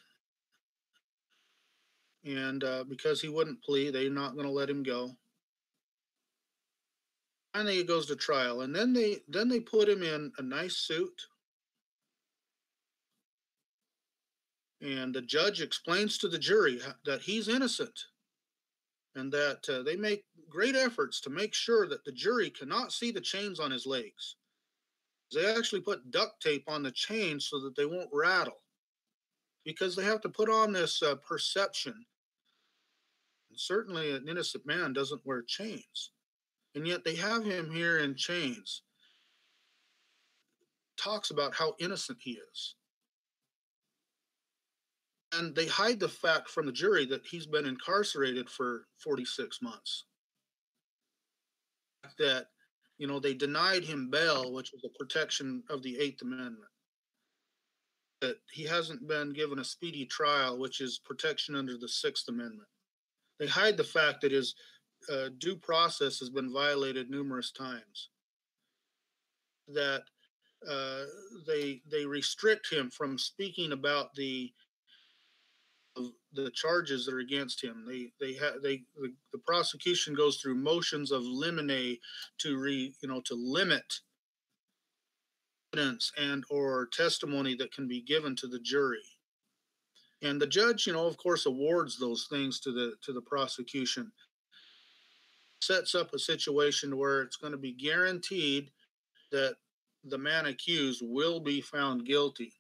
and because he wouldn't plea, they're not going to let him go. Finally, he goes to trial, and then they put him in a nice suit, and the judge explains to the jury that he's innocent, and that they make great efforts to make sure that the jury cannot see the chains on his legs. They actually put duct tape on the chains so that they won't rattle, because they have to put on this perception. And certainly an innocent man doesn't wear chains. And yet they have him here in chains. Talks about how innocent he is. And they hide the fact from the jury that he's been incarcerated for 46 months. That, they denied him bail, which is a protection of the Eighth Amendment. That he hasn't been given a speedy trial, which is protection under the Sixth Amendment. They hide the fact that his due process has been violated numerous times. That uh, they restrict him from speaking about the charges that are against him. The prosecution goes through motions of limine to limit evidence and or testimony that can be given to the jury. And the judge, of course, awards those things to the prosecution. Sets up a situation where it's going to be guaranteed that the man accused will be found guilty.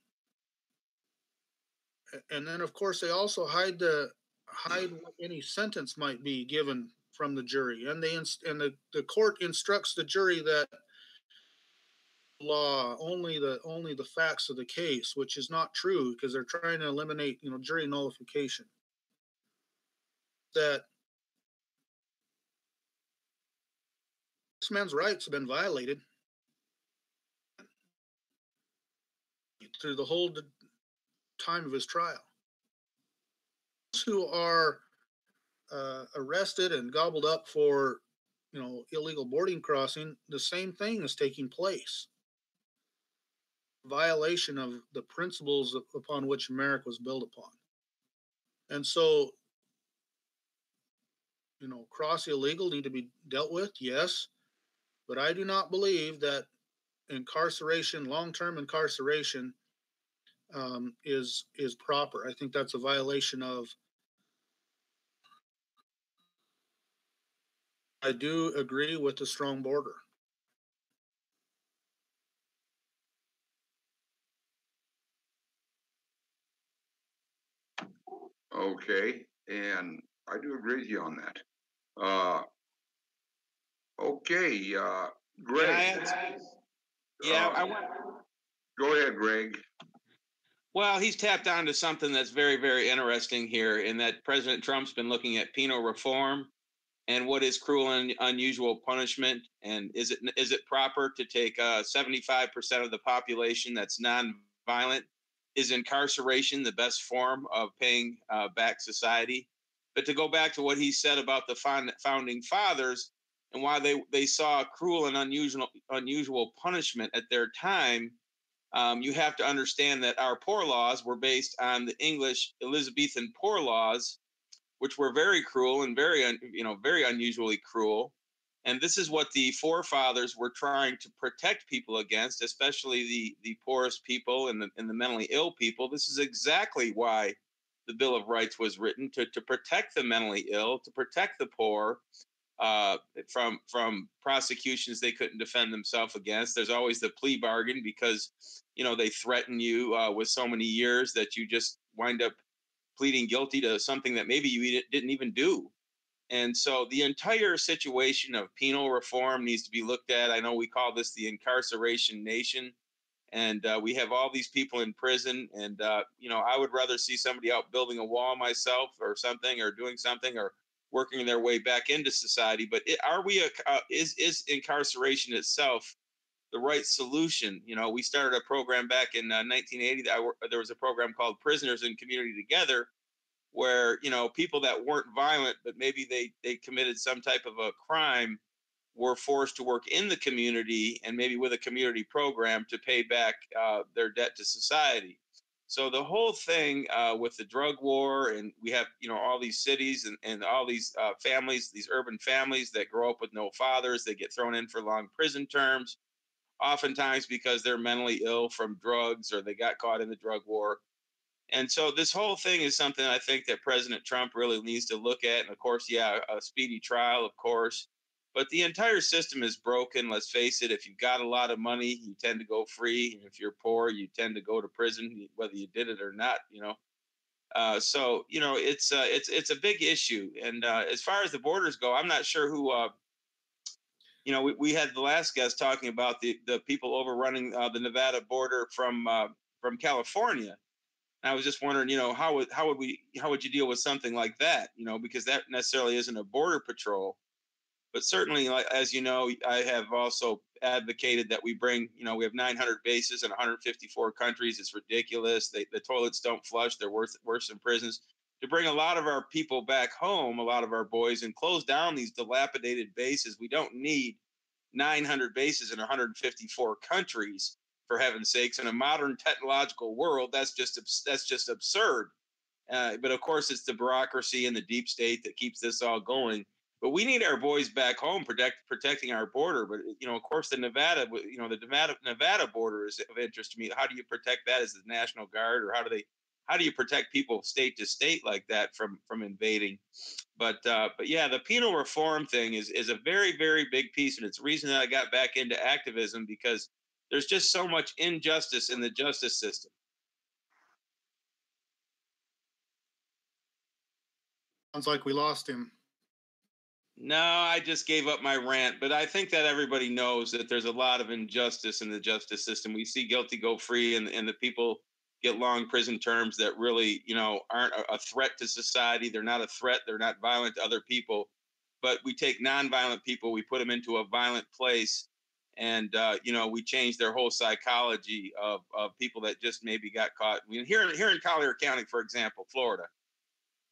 And then, of course, they also hide what any sentence might be given from the jury, and the court instructs the jury that law only the facts of the case, which is not true because they're trying to eliminate jury nullification. That this man's rights have been violated through the whole time of his trial. Those who are arrested and gobbled up for illegal boarding crossing, the same thing is taking place. Violation of the principles upon which America was built upon. And so, cross illegal need to be dealt with, yes, but I do not believe that incarceration, long-term incarceration, is proper. I think that's a violation of. I do agree with the strong border. Okay, and I do agree with you on that. Okay, Greg. I want. Go ahead, Greg. Well, he's tapped onto something that's very, very interesting here, in that President Trump's been looking at penal reform and what is cruel and unusual punishment, and is it proper to take 75% of the population that's nonviolent? Is incarceration the best form of paying back society? But to go back to what he said about the founding fathers and why they saw cruel and unusual punishment at their time, you have to understand that our poor laws were based on the English Elizabethan poor laws, which were very cruel and very unusually cruel. And this is what the forefathers were trying to protect people against, especially the poorest people and the mentally ill people. This is exactly why the Bill of Rights was written, to protect the mentally ill, to protect the poor from prosecutions they couldn't defend themselves against. There's always the plea bargain, because they threaten you with so many years that you just wind up pleading guilty to something that maybe you didn't even do. And so the entire situation of penal reform needs to be looked at. I know we call this the incarceration nation, and we have all these people in prison. And I would rather see somebody out building a wall myself, or something, or doing something, or working their way back into society. But is incarceration itself the right solution? We started a program back in 1980. There was a program called Prisoners in Community Together, where people that weren't violent, but maybe they committed some type of a crime, were forced to work in the community, and maybe with a community program to pay back their debt to society. So the whole thing with the drug war, and we have all these cities and all these families, these urban families that grow up with no fathers, they get thrown in for long prison terms, oftentimes because they're mentally ill from drugs, or they got caught in the drug war. And so this whole thing is something I think that President Trump really needs to look at. And of course, a speedy trial, of course. But the entire system is broken. Let's face it. If you've got a lot of money, you tend to go free. And if you're poor, you tend to go to prison, whether you did it or not. So it's a big issue. And as far as the borders go, I'm not sure who. We had the last guest talking about the people overrunning the Nevada border from California. And I was just wondering, how would you deal with something like that? Because that necessarily isn't a border patrol, but certainly, as you know, I have also advocated that we bring, we have 900 bases in 154 countries. It's ridiculous. The toilets don't flush. They're worse than prisons. To bring a lot of our people back home, a lot of our boys, and close down these dilapidated bases. We don't need 900 bases in 154 countries. for heaven's sakes. In a modern technological world, that's just absurd. But of course, it's the bureaucracy and the deep state that keeps this all going. But we need our boys back home protecting our border. But of course, the Nevada border is of interest to me. How do you protect that as the National Guard, or how do you protect people state to state like that from invading? But yeah, the penal reform thing is a very, very big piece, and it's the reason that I got back into activism, because there's just so much injustice in the justice system. Sounds like we lost him. No, I just gave up my rant, but I think that everybody knows that there's a lot of injustice in the justice system. We see guilty go free, and the people get long prison terms that really, aren't a threat to society. They're not a threat. They're not violent to other people. But we take nonviolent people, we put them into a violent place, and we change their whole psychology of people that just maybe got caught. Here in Collier County, for example, Florida,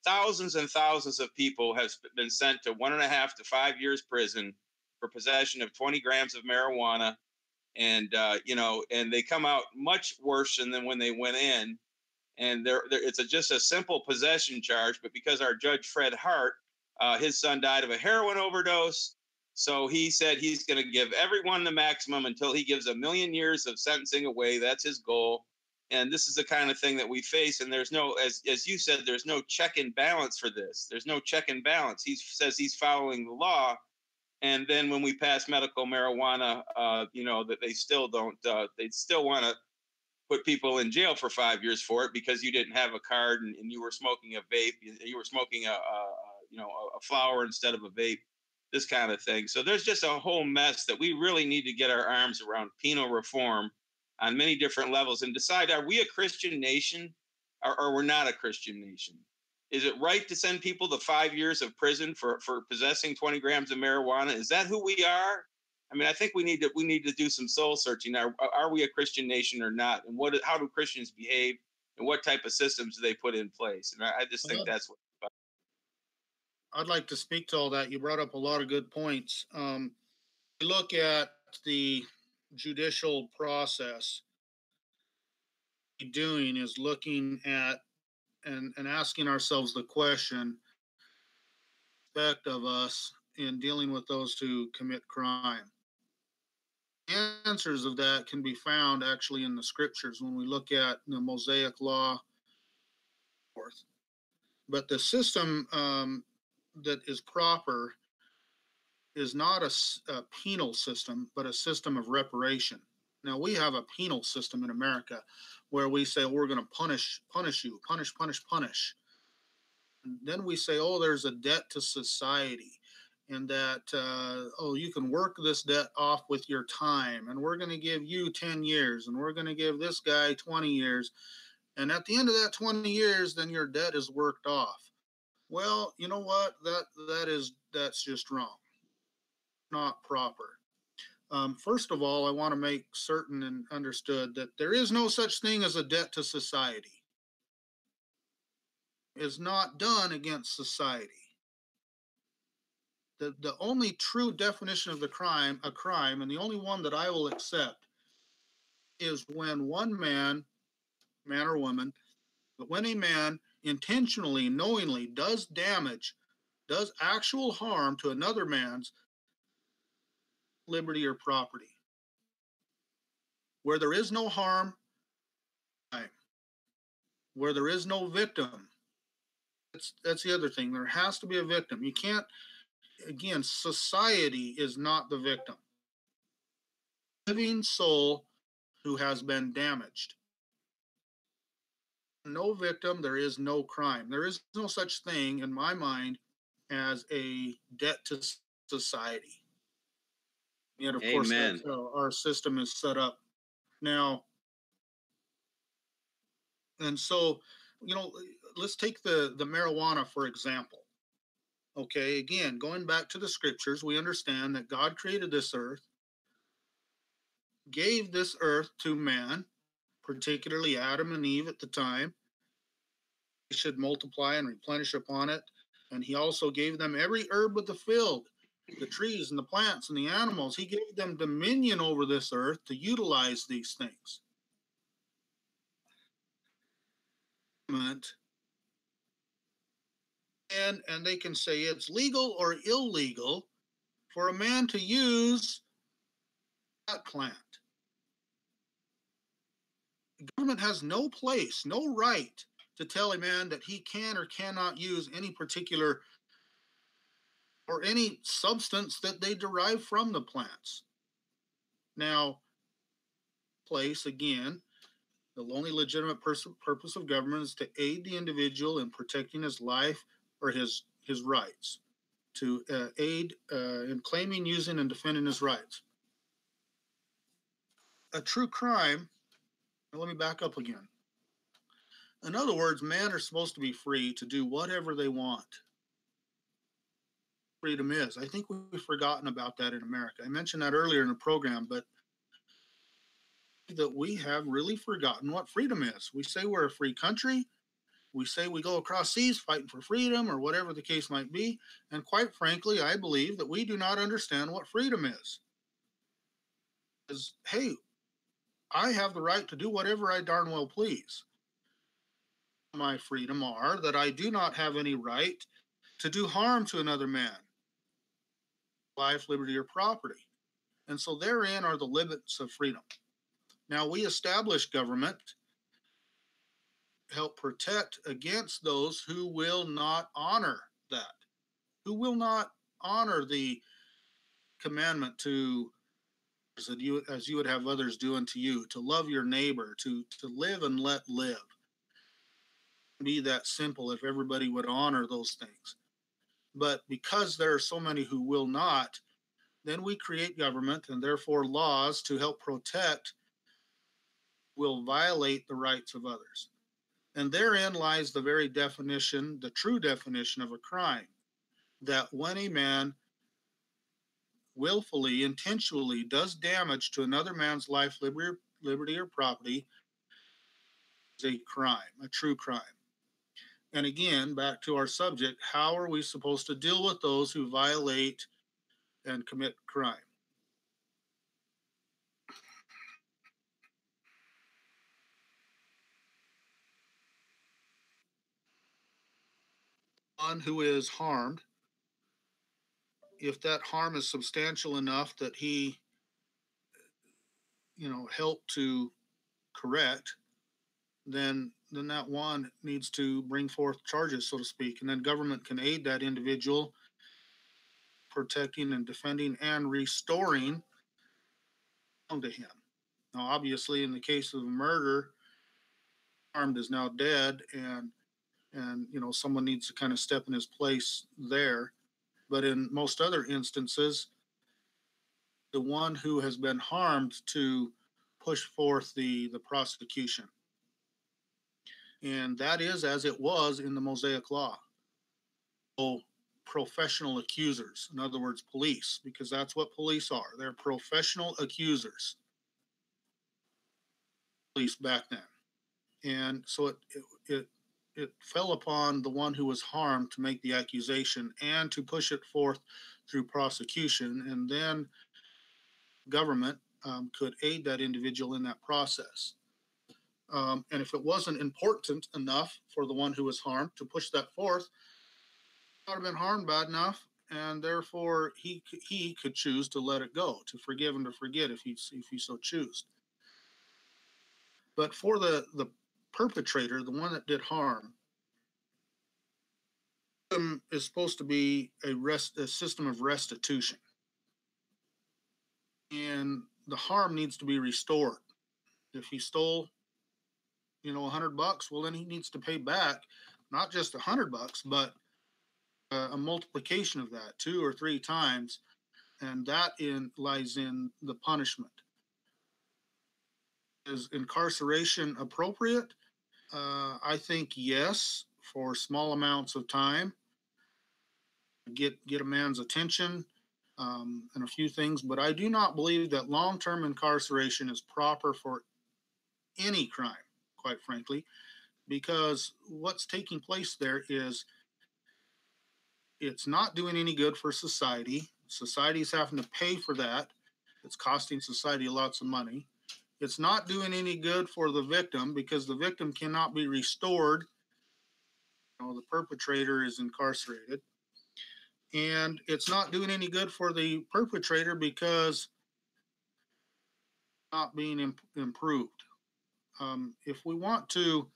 thousands and thousands of people have been sent to 1.5 to 5 years prison for possession of 20 grams of marijuana. And, and they come out much worse than when they went in. And it's just a simple possession charge. But because our Judge Fred Hart, his son died of a heroin overdose, so he said he's going to give everyone the maximum until he gives 1 million years of sentencing away. That's his goal. And this is the kind of thing that we face. And there's no, as you said, there's no check and balance for this. There's no check and balance. He says he's following the law. And then when we pass medical marijuana, that they still don't, they still want to put people in jail for 5 years for it because you didn't have a card and you were smoking a vape. You were smoking a flower instead of a vape, this kind of thing. So there's just a whole mess that we really need to get our arms around penal reform on many different levels and decide, are we a Christian nation or we're not a Christian nation? Is it right to send people to 5 years of prison for possessing 20 grams of marijuana? Is that who we are? I mean, I think we need to do some soul searching. Are we a Christian nation or not? And how do Christians behave? And what type of systems do they put in place? And I just think that's what. I'd like to speak to all that. You brought up a lot of good points. Look at the judicial process. What we're doing is looking at and asking ourselves the question, respect of us in dealing with those who commit crime. The answers of that can be found actually in the scriptures when we look at the Mosaic law. But the system that is proper is not a penal system, but a system of reparation. Now, we have a penal system in America where we say, we're going to punish you, punish. And then we say, there's a debt to society, and that, you can work this debt off with your time, and we're going to give you 10 years, and we're going to give this guy 20 years. And at the end of that 20 years, then your debt is worked off. Well, you know what? That's just wrong. Not proper. First of all, I want to make certain and understood that there is no such thing as a debt to society. It's not done against society. The only true definition of a crime, and the only one that I will accept, is when one man or woman, but when a man intentionally, knowingly does damage, does actual harm to another man's liberty or property. Where there is no harm, where there is no victim, that's the other thing. There has to be a victim. You can't, again, society is not the victim. Living soul who has been damaged. No victim, there is no crime. There is no such thing in my mind as a debt to society. Yet, of course, that's how our system is set up now. And so, let's take the marijuana, for example. Okay, again, going back to the scriptures, we understand that God created this earth, gave this earth to man, particularly Adam and Eve at the time. They should multiply and replenish upon it. And he also gave them every herb of the field. the trees and the plants and the animals. He gave them dominion over this earth to utilize these things. And they can say it's legal or illegal for a man to use that plant. The government has no place, no right to tell a man that he can or cannot use any particular or any substance that they derive from the plants. Now, place again, the only legitimate purpose of government is to aid the individual in protecting his life or his rights, to aid in claiming, using, and defending his rights. A true crime, let me back up again. In other words, men are supposed to be free to do whatever they want. Freedom is. I think we've forgotten about that in America. I mentioned that earlier in the program, but that we have really forgotten what freedom is. We say we're a free country. We say we go across seas fighting for freedom or whatever the case might be. And quite frankly, I believe that we do not understand what freedom is. Because, hey, I have the right to do whatever I darn well please. My freedom are that I do not have any right to do harm to another man, life, liberty, or property. And so therein are the limits of freedom. Now, we establish government to help protect against those who will not honor that, who will not honor the commandment to, as you would have others do unto you, to love your neighbor, to live and let live. Be that simple if everybody would honor those things. But because there are so many who will not, then we create government and therefore laws to help protect will violate the rights of others. And therein lies the very definition, the true definition of a crime, that when a man willfully, intentionally does damage to another man's life, liberty, or property, is a crime, a true crime. And again, back to our subject, how are we supposed to deal with those who violate and commit crime? One who is harmed, if that harm is substantial enough that he, helped to correct, then that one needs to bring forth charges, so to speak, and then government can aid that individual protecting and defending and restoring to him. Now, obviously, in the case of a murder, harmed is now dead, and someone needs to kind of step in his place there. But in most other instances, the one who has been harmed to push forth the prosecution. And that is as it was in the Mosaic Law. So professional accusers, in other words, police, because that's what police are. They're professional accusers. Police back then. And so it fell upon the one who was harmed to make the accusation and to push it forth through prosecution, and then government could aid that individual in that process. And if it wasn't important enough for the one who was harmed to push that forth, he would have been harmed bad enough, and therefore he could choose to let it go, to forgive and to forget if he so choose. But for the perpetrator, the one that did harm, is supposed to be a system of restitution, and the harm needs to be restored. If he stole, $100, well, then he needs to pay back not just $100, but a multiplication of that 2 or 3 times, and that lies in the punishment. Is incarceration appropriate? I think yes, for small amounts of time. Get a man's attention and a few things, but I do not believe that long-term incarceration is proper for any crime, quite frankly, because what's taking place there is it's not doing any good for society. Society's having to pay for that. It's costing society lots of money. It's not doing any good for the victim because the victim cannot be restored. The perpetrator is incarcerated. And it's not doing any good for the perpetrator because it's not being improved. If we want to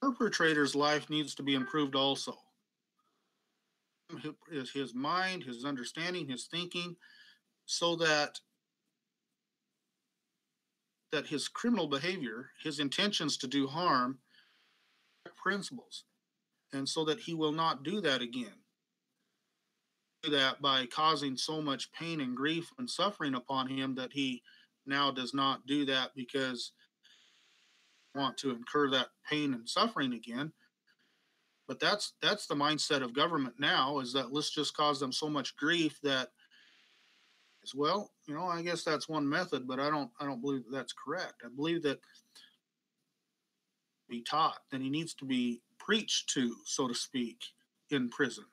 perpetrator's life needs to be improved also. His mind, his understanding, his thinking, so that his criminal behavior, his intentions to do harm, principles, and so that he will not do that again. Do that by causing so much pain and grief and suffering upon him that he now does not do that because he wants to incur that pain and suffering again. But that's the mindset of government now, is that let's just cause them so much grief that, well, I guess that's one method, but I don't believe that's correct. I believe that be taught, that he needs to be preached to, so to speak, in prison.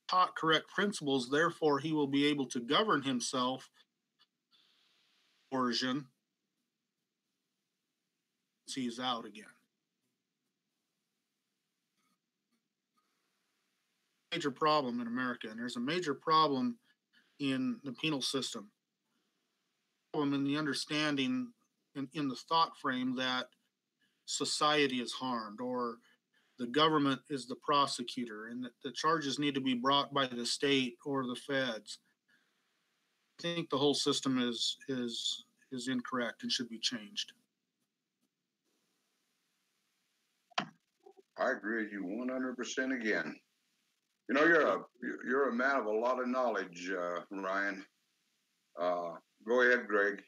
Taught correct principles, therefore he will be able to govern himself. Coercion, he's out again. Major problem in America, and there's a major problem in the penal system. Problem in the understanding, in the thought frame that society is harmed, or the government is the prosecutor, and that the charges need to be brought by the state or the feds. I think the whole system is incorrect and should be changed. I agree with you 100% again. You're a man of a lot of knowledge, Ryan. Go ahead, Greg.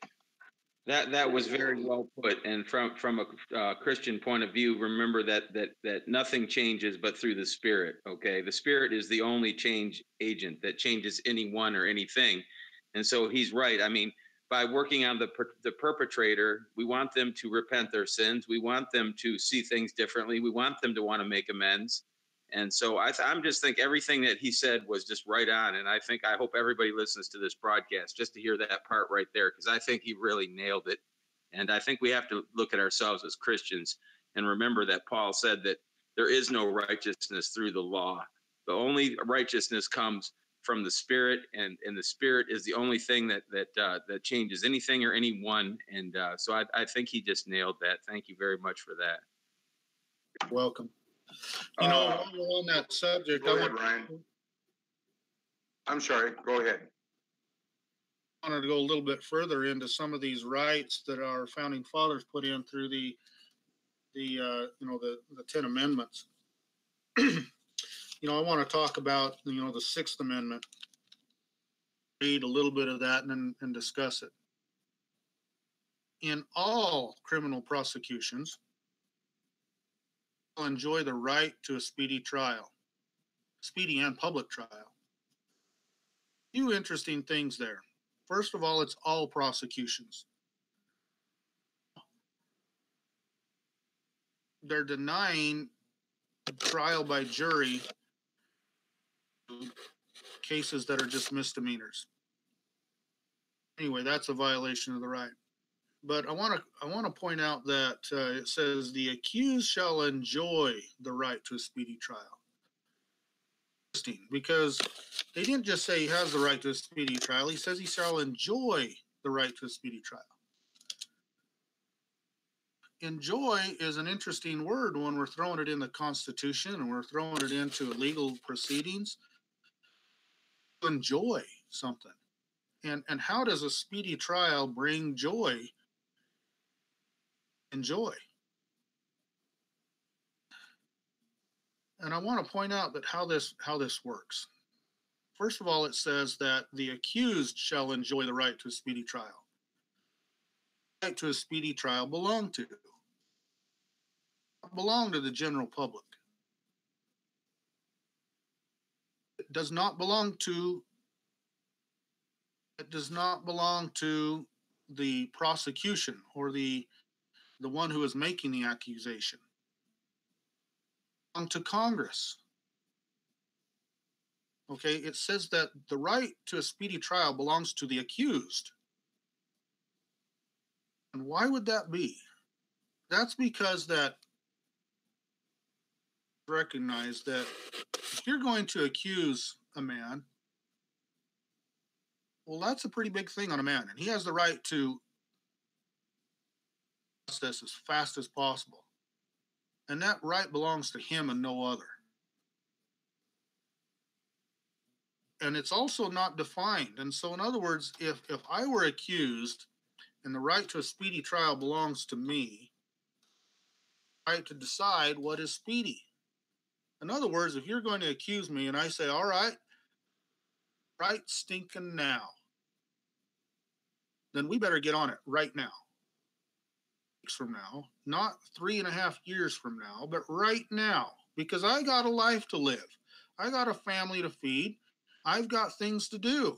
That was very well put. And from a Christian point of view, remember that nothing changes but through the Spirit. Okay, the Spirit is the only change agent that changes anyone or anything. And so he's right. I mean, by working on the perpetrator, we want them to repent their sins. We want them to see things differently. We want them to want to make amends. And so I'm just think everything that he said was just right on. And I hope everybody listens to this broadcast just to hear that part right there, because I think he really nailed it. And I think we have to look at ourselves as Christians and remember that Paul said that there is no righteousness through the law. The only righteousness comes from the Spirit, and the Spirit is the only thing that changes anything or anyone. And so I think he just nailed that. Thank you very much for that. Welcome. While we're on that subject, go ahead, Ryan. I'm sorry. Go ahead. I wanted to go a little bit further into some of these rights that our founding fathers put in through the 10 Amendments. I want to talk about the Sixth Amendment. Read a little bit of that and discuss it. In all criminal prosecutions, will enjoy the right to a speedy trial, speedy and public trial. Few interesting things there. First of all, it's all prosecutions. They're denying trial by jury cases that are just misdemeanors. Anyway, that's a violation of the right. But I want to point out that it says the accused shall enjoy the right to a speedy trial. Interesting, because they didn't just say he has the right to a speedy trial. He says he shall enjoy the right to a speedy trial. Enjoy is an interesting word when we're throwing it in the Constitution and we're throwing it into legal proceedings. Enjoy something. And how does a speedy trial bring joy? Enjoy. And I want to point out that how this works. First of all, it says that the accused shall enjoy the right to a speedy trial. The right to a speedy trial belong to the general public. It does not belong to the prosecution or the one who is making the accusation. to Congress. Okay, it says that the right to a speedy trial belongs to the accused. And why would that be? That's because that recognize that if you're going to accuse a man, well, that's a pretty big thing on a man, and he has the right to process as fast as possible. And that right belongs to him and no other. And it's also not defined. And so, in other words, if I were accused and the right to a speedy trial belongs to me, right to decide what is speedy. In other words, if you're going to accuse me and I say, all right stinking now, then we better get on it right now. Weeks from now, not 3.5 years from now, but right now, because I got a life to live. I got a family to feed. I've got things to do.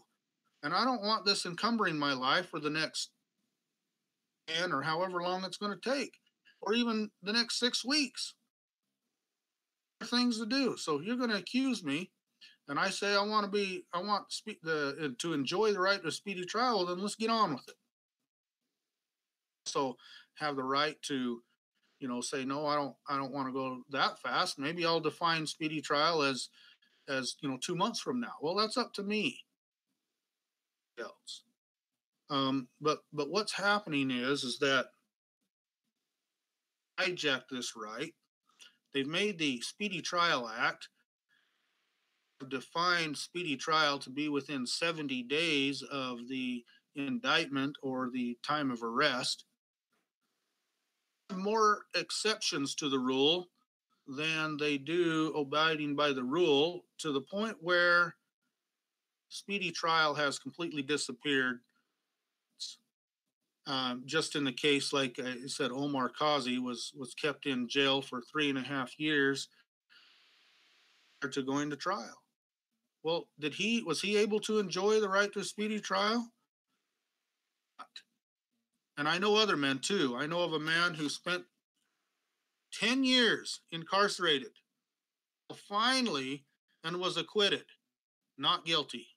And I don't want this encumbering my life for the next 10 or however long it's going to take, or even the next 6 weeks. There are things to do. So if you're going to accuse me, and I say I want to enjoy the right to a speedy trial, then let's get on with it. So have the right to, say no, I don't want to go that fast. Maybe I'll define speedy trial as 2 months from now. Well, that's up to me. Else. But what's happening is that hijacked this right. They've made the Speedy Trial Act define speedy trial to be within 70 days of the indictment or the time of arrest. More exceptions to the rule than they do abiding by the rule, to the point where speedy trial has completely disappeared. Just in the case, like I said, Omar Kazi was kept in jail for 3.5 years prior to going to trial. Well, was he able to enjoy the right to a speedy trial? And I know other men too. I know of a man who spent 10 years incarcerated, finally, and was acquitted, not guilty.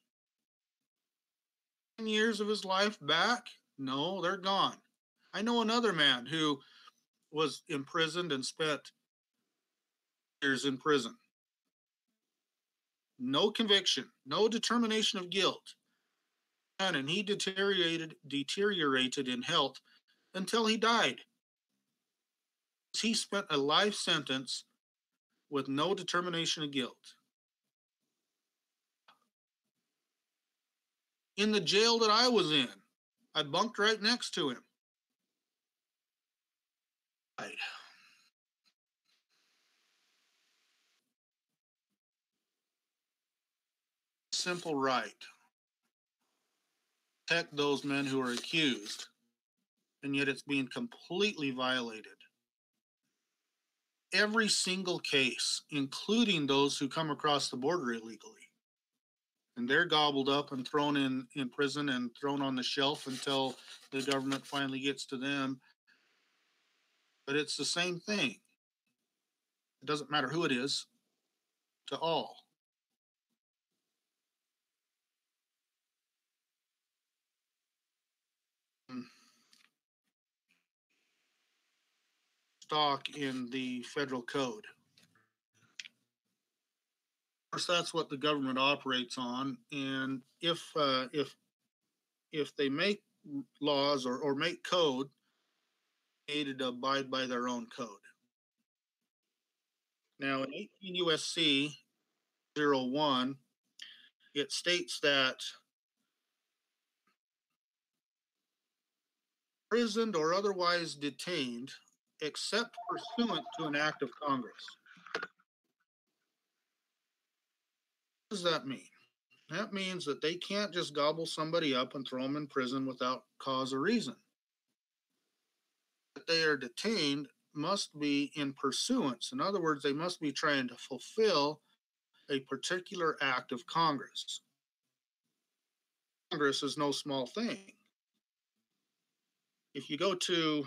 10 years of his life back? No, they're gone. I know another man who was imprisoned and spent years in prison. No conviction, no determination of guilt. And he deteriorated in health until he died. He spent a life sentence with no determination of guilt. In the jail that I was in, I bunked right next to him. Right. Simple right. Protect those men who are accused, and yet it's being completely violated. Every single case, including those who come across the border illegally. And they're gobbled up and thrown in prison and thrown on the shelf until the government finally gets to them. But it's the same thing. It doesn't matter who it is, to all. Stock in the federal code. Of course, that's what the government operates on, and if they make laws or make code, they need to abide by their own code. Now, in 18 USC 01, it states that imprisoned or otherwise detained, except pursuant to an act of Congress. What does that mean? That means that they can't just gobble somebody up and throw them in prison without cause or reason. That they are detained must be in pursuance. In other words, they must be trying to fulfill a particular act of Congress. Congress is no small thing. If you go to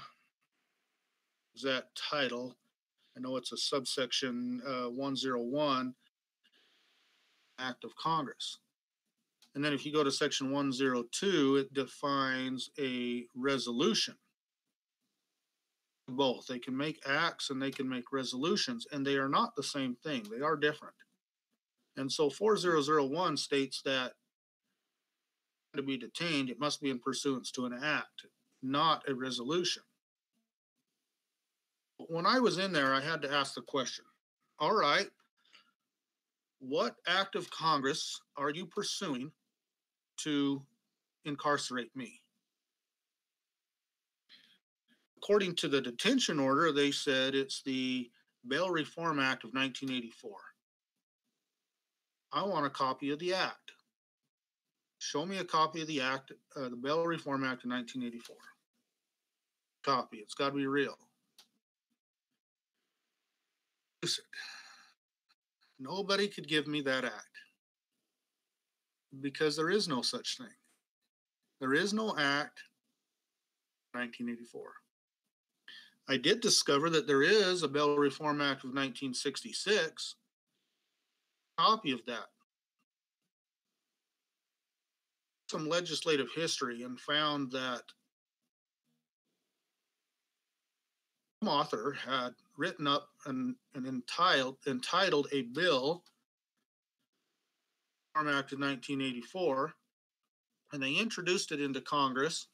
that title, I know it's a subsection 101, Act of Congress. And then if you go to section 102, it defines a resolution. Both. They can make acts and they can make resolutions, and they are not the same thing. They are different. And so 4001 states that to be detained, it must be in pursuance to an act, not a resolution. When I was in there, I had to ask the question, all right, what act of Congress are you pursuing to incarcerate me? According to the detention order, they said it's the Bail Reform Act of 1984. I want a copy of the act. Show me a copy of the act, the Bail Reform Act of 1984. Copy. It's got to be real. Nobody could give me that act because there is no such thing. There is no act 1984. I did discover that there is a Bail Reform Act of 1966. Copy of that. Some legislative history and found that some author had written up an entitled a bill, Reform Act of 1984, and they introduced it into Congress,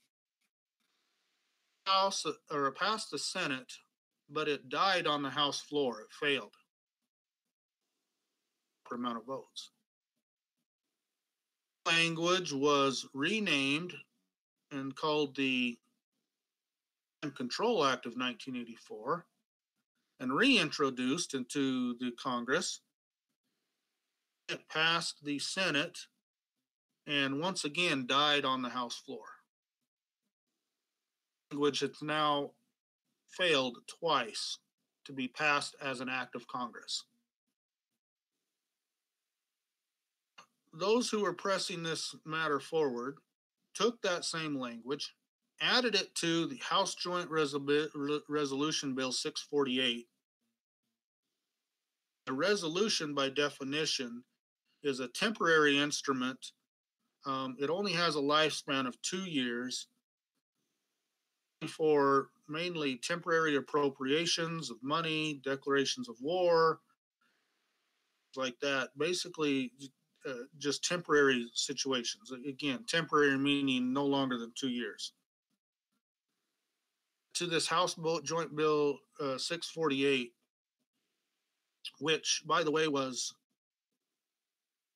House or passed the Senate, but it died on the House floor. It failed for amount of votes. Language was renamed and called the Control Act of 1984 and reintroduced into the Congress. It passed the Senate and once again died on the House floor. Language has now failed twice to be passed as an act of Congress. Those who were pressing this matter forward took that same language, added it to the House Joint Resolution Bill 648. A resolution, by definition, is a temporary instrument. It only has a lifespan of 2 years for mainly temporary appropriations of money, declarations of war, like that. Basically, just temporary situations. Again, temporary meaning no longer than 2 years. To this House Joint Bill 648, which, by the way, was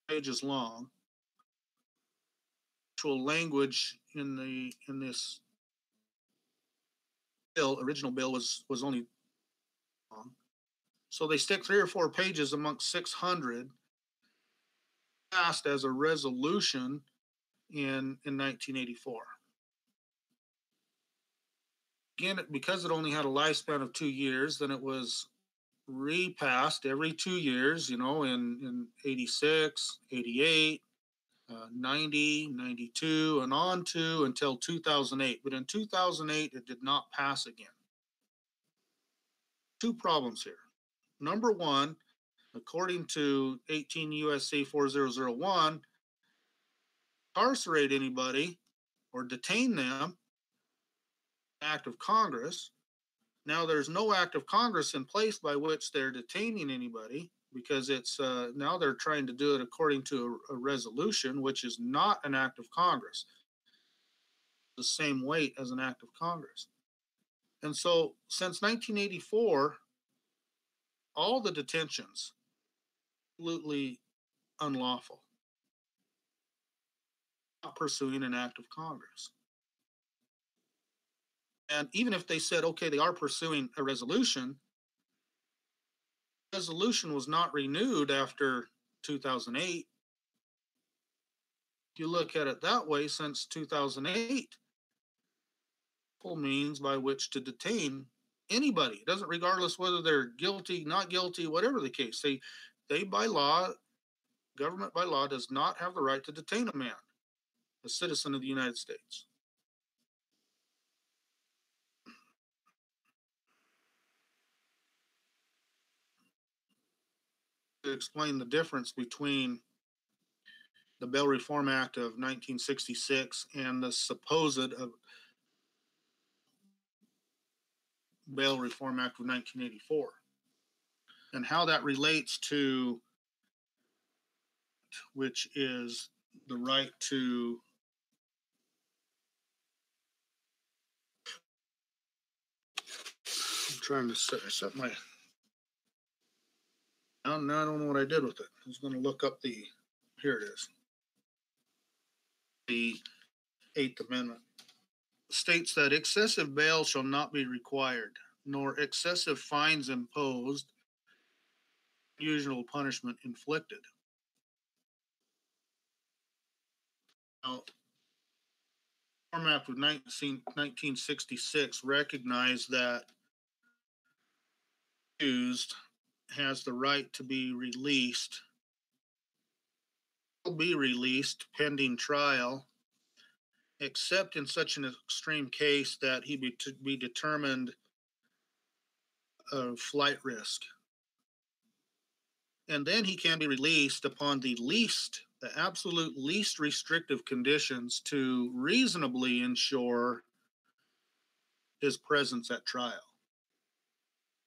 pages long. Actual language in this bill, original bill, was only long. So they stick 3 or 4 pages amongst 600, passed as a resolution in 1984. Again, because it only had a lifespan of 2 years, then it was repassed every 2 years, in 86, 88, 90, 92, and on to until 2008. But in 2008, it did not pass again. 2 problems here. Number one, according to 18 U.S.C. 4001, incarcerate anybody or detain them, act of Congress. Now there's no act of Congress in place by which they're detaining anybody, because it's now they're trying to do it according to a resolution, which is not an act of Congress, the same weight as an act of Congress. And so since 1984, all the detentions absolutely unlawful, not pursuing an act of Congress. And even if they said, okay, they are pursuing a resolution, the resolution was not renewed after 2008. If you look at it that way, since 2008, full means by which to detain anybody. It doesn't, regardless whether they're guilty, not guilty, whatever the case. They by law, government by law, does not have the right to detain a man, a citizen of the United States. to explain the difference between the Bail Reform Act of 1966 and the supposed Bail Reform Act of 1984, and how that relates to, which is the right to I'm trying to set my. Now I don't know what I did with it. I was going to look up the. Here it is. The Eighth Amendment states that excessive bail shall not be required, nor excessive fines imposed, unusual punishment inflicted. Now, the Reform Act of 1966 recognized that accused has the right to be released, will be released pending trial, except in such an extreme case that he be determined of flight risk. And then he can be released upon the absolute least restrictive conditions to reasonably ensure his presence at trial.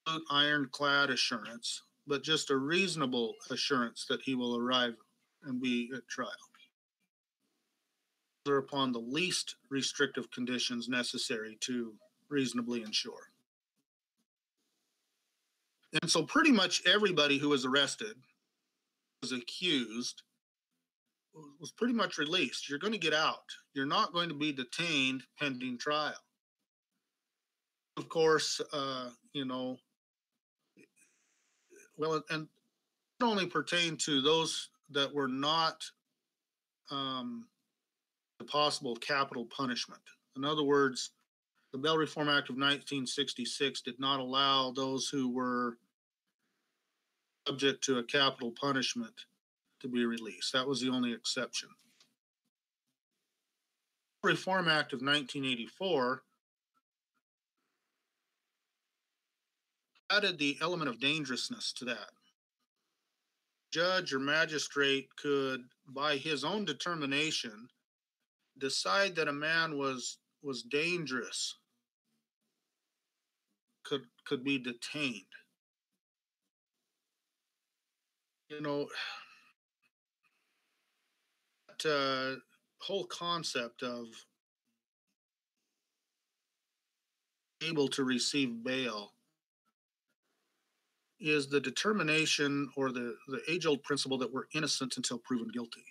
Not ironclad assurance, but just a reasonable assurance that he will arrive and be at trial. Those are upon the least restrictive conditions necessary to reasonably ensure. And so pretty much everybody who was arrested, was accused, was pretty much released. You're going to get out. You're not going to be detained pending trial. Of course, well, and it only pertained to those that were not the possible capital punishment. In other words, the Bail Reform Act of 1966 did not allow those who were subject to a capital punishment to be released. That was the only exception. The Reform Act of 1984 added the element of dangerousness to that. Judge or magistrate could, by his own determination, decide that a man was dangerous, could be detained. That whole concept of able to receive bail is the determination or the age-old principle that we're innocent until proven guilty.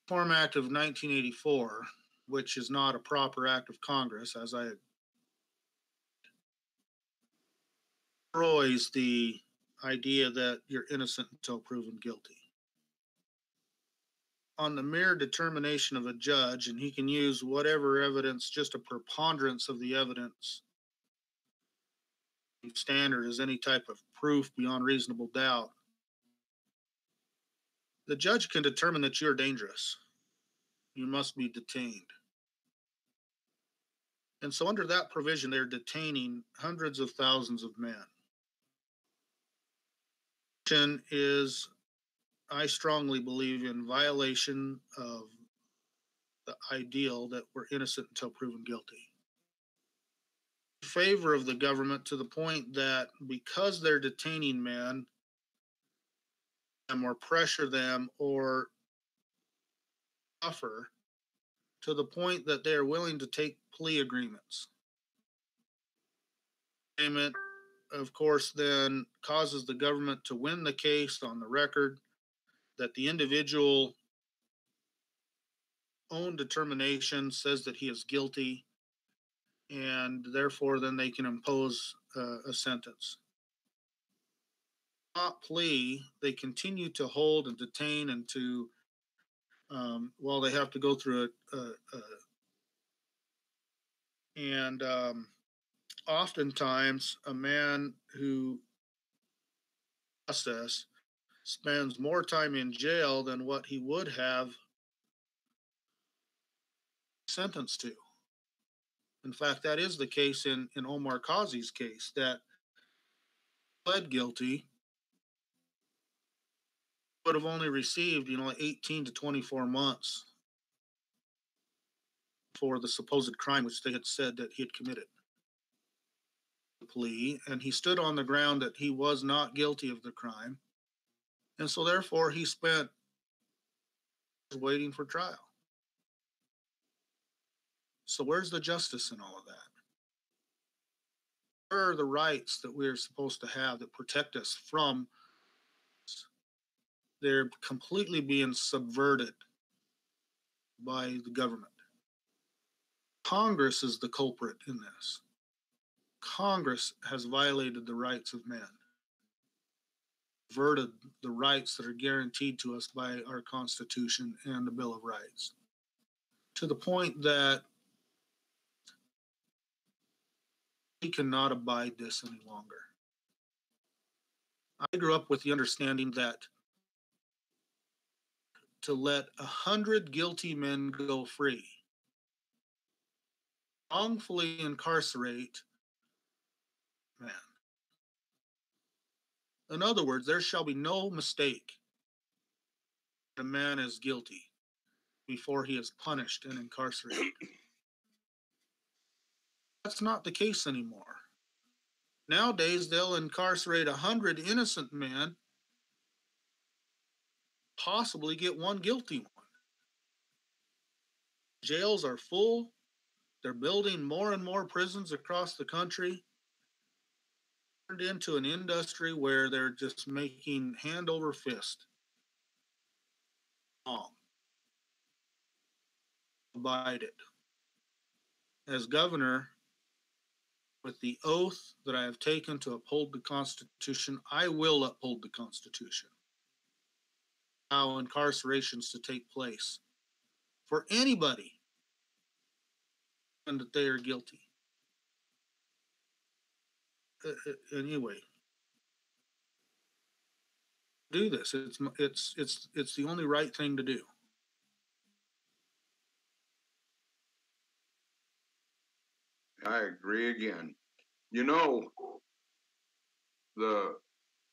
Reform Act of 1984, which is not a proper act of Congress, as I destroys the idea that you're innocent until proven guilty. On the mere determination of a judge, and he can use whatever evidence, just a preponderance of the evidence standard as any type of proof beyond reasonable doubt, the judge can determine that you're dangerous. You must be detained. And so under that provision, they're detaining hundreds of thousands of men. Is, I strongly believe, in violation of the ideal that we're innocent until proven guilty. In favor of the government to the point that because they're detaining men or pressure them or offer to the point that they are willing to take plea agreements. Agreement, of course, then causes the government to win the case on the record that the individual own determination says that he is guilty, and therefore then they can impose a sentence. Not plea, they continue to hold and detain and to, while they have to go through and oftentimes a man who process spends more time in jail than what he would have sentenced to. In fact, that is the case in Omar Qazi's case, that pled guilty would have only received, 18 to 24 months for the supposed crime which they had said that he had committed. The plea, and he stood on the ground that he was not guilty of the crime, and so therefore he spent waiting for trial. So where's the justice in all of that? Where are the rights that we're supposed to have that protect us from? They're completely being subverted by the government. Congress is the culprit in this. Congress has violated the rights of man, subverted the rights that are guaranteed to us by our Constitution and the Bill of Rights, to the point that we cannot abide this any longer. I grew up with the understanding that to let 100 guilty men go free, wrongfully incarcerate man. In other words, there shall be no mistake that a man is guilty before he is punished and incarcerated. That's not the case anymore. Nowadays, they'll incarcerate 100 innocent men, possibly get one guilty one. Jails are full. They're building more and more prisons across the country. Turned into an industry where they're just making hand over fist. Abide it. As governor, with the oath that I have taken to uphold the Constitution, I will uphold the Constitution. Allow incarcerations to take place for anybody and that they are guilty. Anyway, do this. It's the only right thing to do. I agree again. You know, the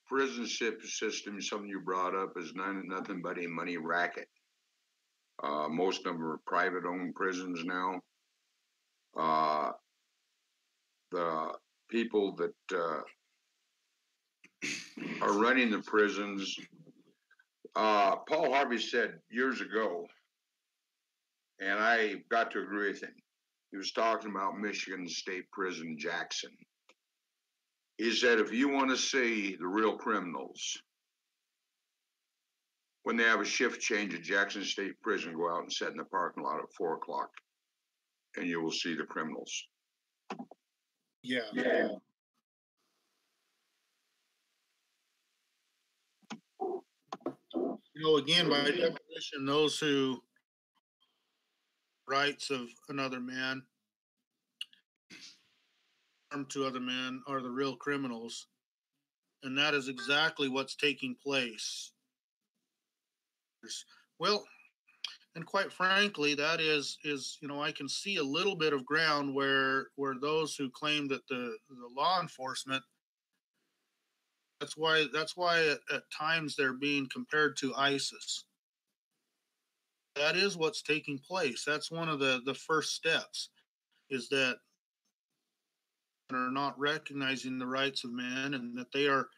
prison system, something you brought up, is nothing but a money racket. Most of them are private-owned prisons now. The people that are running the prisons, Paul Harvey said years ago, and I got to agree with him. He was talking about Michigan State Prison, Jackson. He said, if you want to see the real criminals, when they have a shift change at Jackson State Prison, go out and sit in the parking lot at 4 o'clock, and you will see the criminals. Yeah. Again, by definition, those who rights of another man, harm to other men, are the real criminals. And that is exactly what's taking place. Well, and quite frankly, that is I can see a little bit of ground where those who claim that the law enforcement, that's why at times they're being compared to ISIS. That is what's taking place. That's one of the first steps, is that are not recognizing the rights of man, and that they are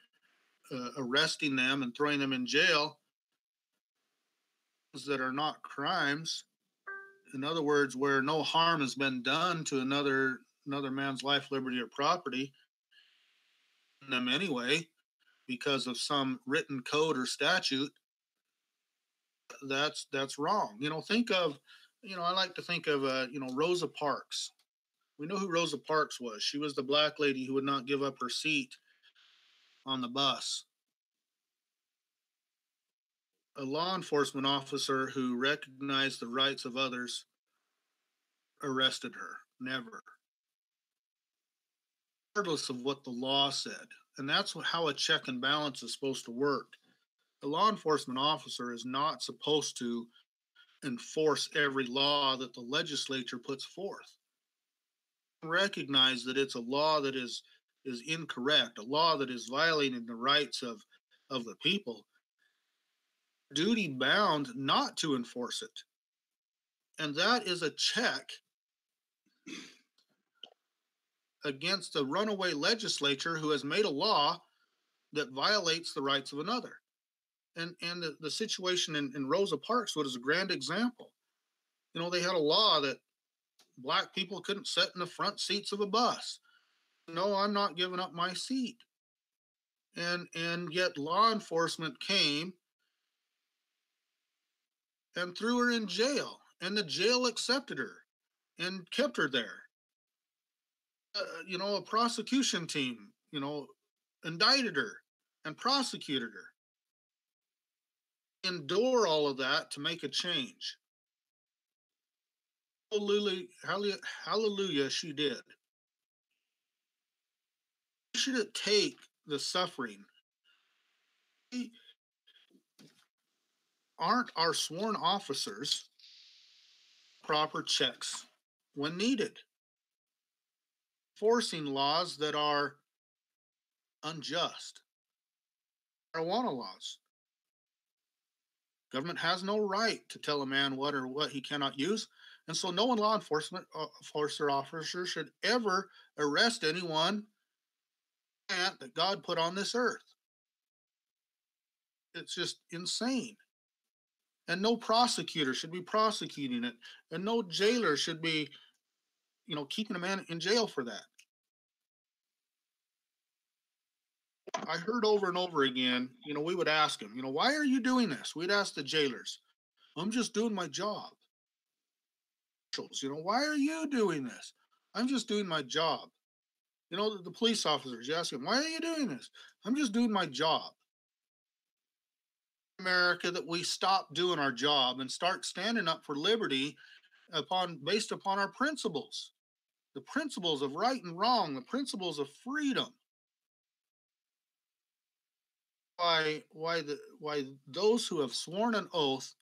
arresting them and throwing them in jail that are not crimes. In other words, where no harm has been done to another man's life, liberty, or property, them anyway, because of some written code or statute. That's wrong. Think of, I like to think of, Rosa Parks. We know who Rosa Parks was. She was the black lady who would not give up her seat on the bus. A law enforcement officer who recognized the rights of others arrested her. Never. Regardless of what the law said. And that's how a check and balance is supposed to work. A law enforcement officer is not supposed to enforce every law that the legislature puts forth. Recognize that it's a law that is is incorrect, a law that is violating the rights of the people, duty bound not to enforce it. And that is a check against a runaway legislature who has made a law that violates the rights of another. And the situation in Rosa Parks was a grand example. You know, they had a law that black people couldn't sit in the front seats of a bus. No, I'm not giving up my seat. And yet law enforcement came and threw her in jail, and the jail accepted her and kept her there. You know, a prosecution team, you know, indicted her and prosecuted her. Endure all of that to make a change. Hallelujah, hallelujah, she did. Should it take the suffering? Aren't our sworn officers proper checks when needed? Forcing laws that are unjust. Marijuana laws. Government has no right to tell a man what or what he cannot use. And so no one law enforcement officer should ever arrest anyone that God put on this earth. It's just insane. And no prosecutor should be prosecuting it. And no jailer should be, you know, keeping a man in jail for that. I heard over and over again, you know, we would ask him, you know, why are you doing this? We'd ask the jailers, I'm just doing my job. You know, why are you doing this? I'm just doing my job. You know, the police officers, you ask them, why are you doing this? I'm just doing my job. America, that we stop doing our job and start standing up for liberty based upon our principles, the principles of right and wrong, the principles of freedom. Why those who have sworn an oath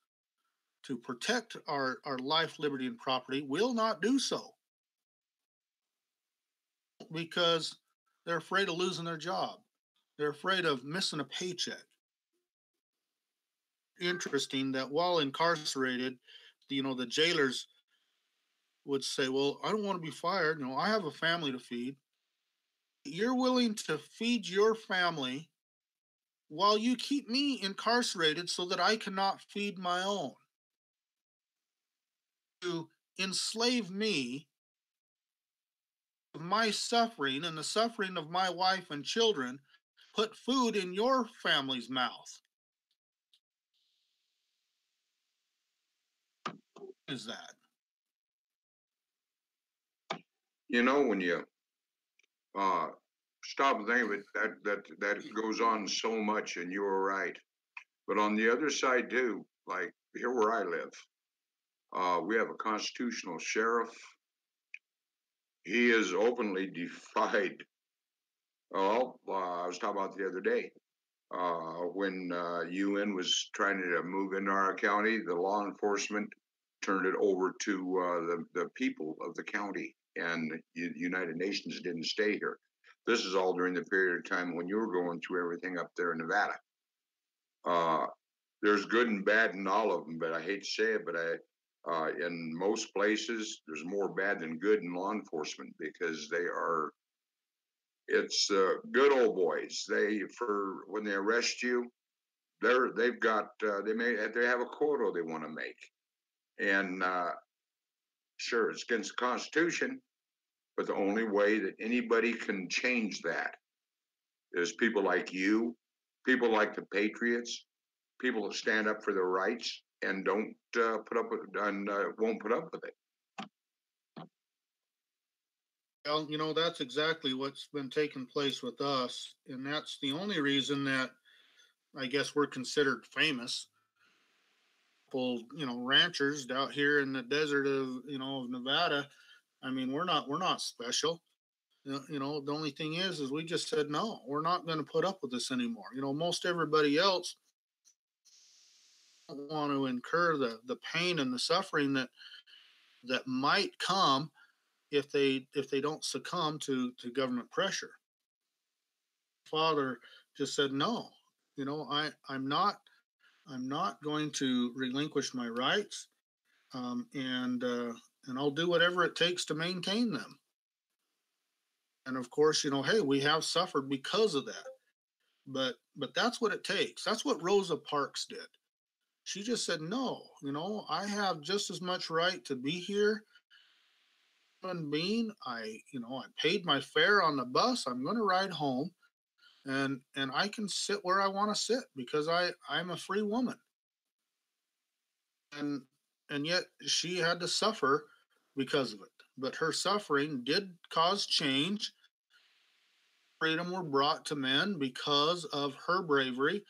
to protect our life, liberty, and property will not do so because they're afraid of losing their job. They're afraid of missing a paycheck. Interesting that while incarcerated, you know, the jailers would say, well, I don't want to be fired. You know, I have a family to feed. You're willing to feed your family while you keep me incarcerated so that I cannot feed my own. To enslave me, my suffering and the suffering of my wife and children, put food in your family's mouth. What is that? You know, when you stop and think of it, that goes on so much, and you were right. But on the other side too, like here where I live, we have a constitutional sheriff. He is openly defied. Oh, I was talking about the other day when UN was trying to move into our county. The law enforcement turned it over to the people of the county, and the United Nations didn't stay here. This is all during the period of time when you were going through everything up there in Nevada. There's good and bad in all of them, but I hate to say it, but in most places, there's more bad than good in law enforcement because it's good old boys. For when they arrest you, they have a quota they want to make, and sure, it's against the Constitution, but the only way that anybody can change that is people like you, people like the Patriots, people that stand up for their rights and don't won't put up with it. Well, you know, that's exactly what's been taking place with us. And that's the only reason that I guess we're considered famous. People, you know, ranchers out here in the desert of, you know, of Nevada. I mean, we're not special. You know, the only thing is we just said, no, we're not going to put up with this anymore. You know, most everybody else don't want to incur the pain and the suffering that might come if they don't succumb to government pressure. father just said, no, I'm not going to relinquish my rights, and I'll do whatever it takes to maintain them. And of course, hey, we have suffered because of that. But that's what it takes. That's what Rosa Parks did. She just said, no, I have just as much right to be here. Human being, I paid my fare on the bus. I'm going to ride home, and I can sit where I want to sit because I'm a free woman. And yet she had to suffer because of it. But her suffering did cause change. Freedom were brought to men because of her bravery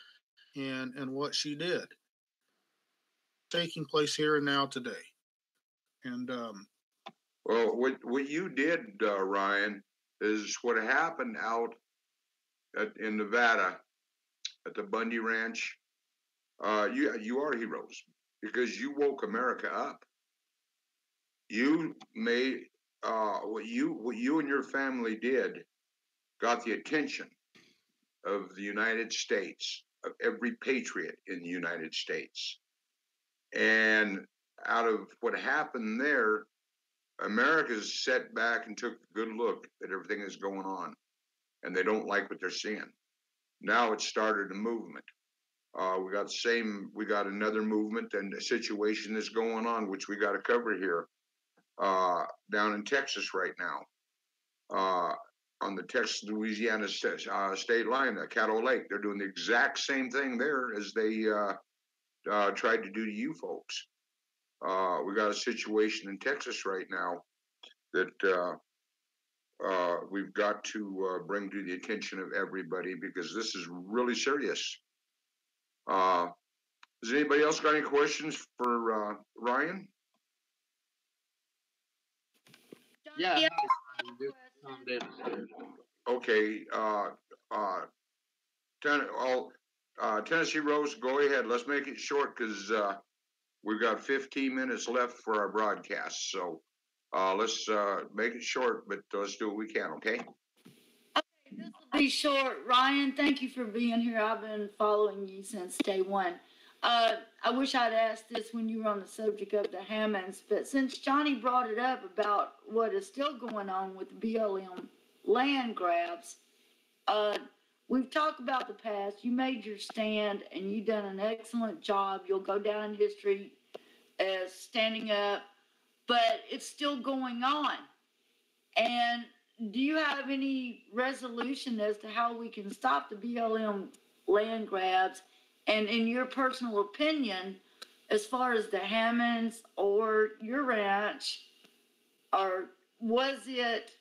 and what she did. Taking place here and now today. And well, what you did, Ryan, is what happened out in Nevada at the Bundy Ranch. You are heroes because you woke America up. You made what you and your family did got the attention of the United States, of every patriot in the United States. And out of what happened there, America's set back and took a good look at everything that's going on, and they don't like what they're seeing. Now it started a movement. We got another movement and a situation that's going on, which we got to cover here, down in Texas right now, on the Texas-Louisiana state line, Caddo Lake. They're doing the exact same thing there as they tried to do to you folks. We got a situation in Texas right now that we've got to bring to the attention of everybody because this is really serious. Has anybody else got any questions for Ryan? Yeah. Okay. Tennessee Rose, go ahead. Let's make it short because we've got 15 minutes left for our broadcast. So let's make it short, but let's do what we can, okay? Okay, this will be short. Ryan, thank you for being here. I've been following you since day one. I wish I'd asked this when you were on the subject of the Hammonds, but since Johnny brought it up about what is still going on with BLM land grabs, we've talked about the past. You made your stand, and you've done an excellent job. You'll go down in history as standing up, but it's still going on. And do you have any resolution as to how we can stop the BLM land grabs? And in your personal opinion, as far as the Hammonds or your ranch, or was it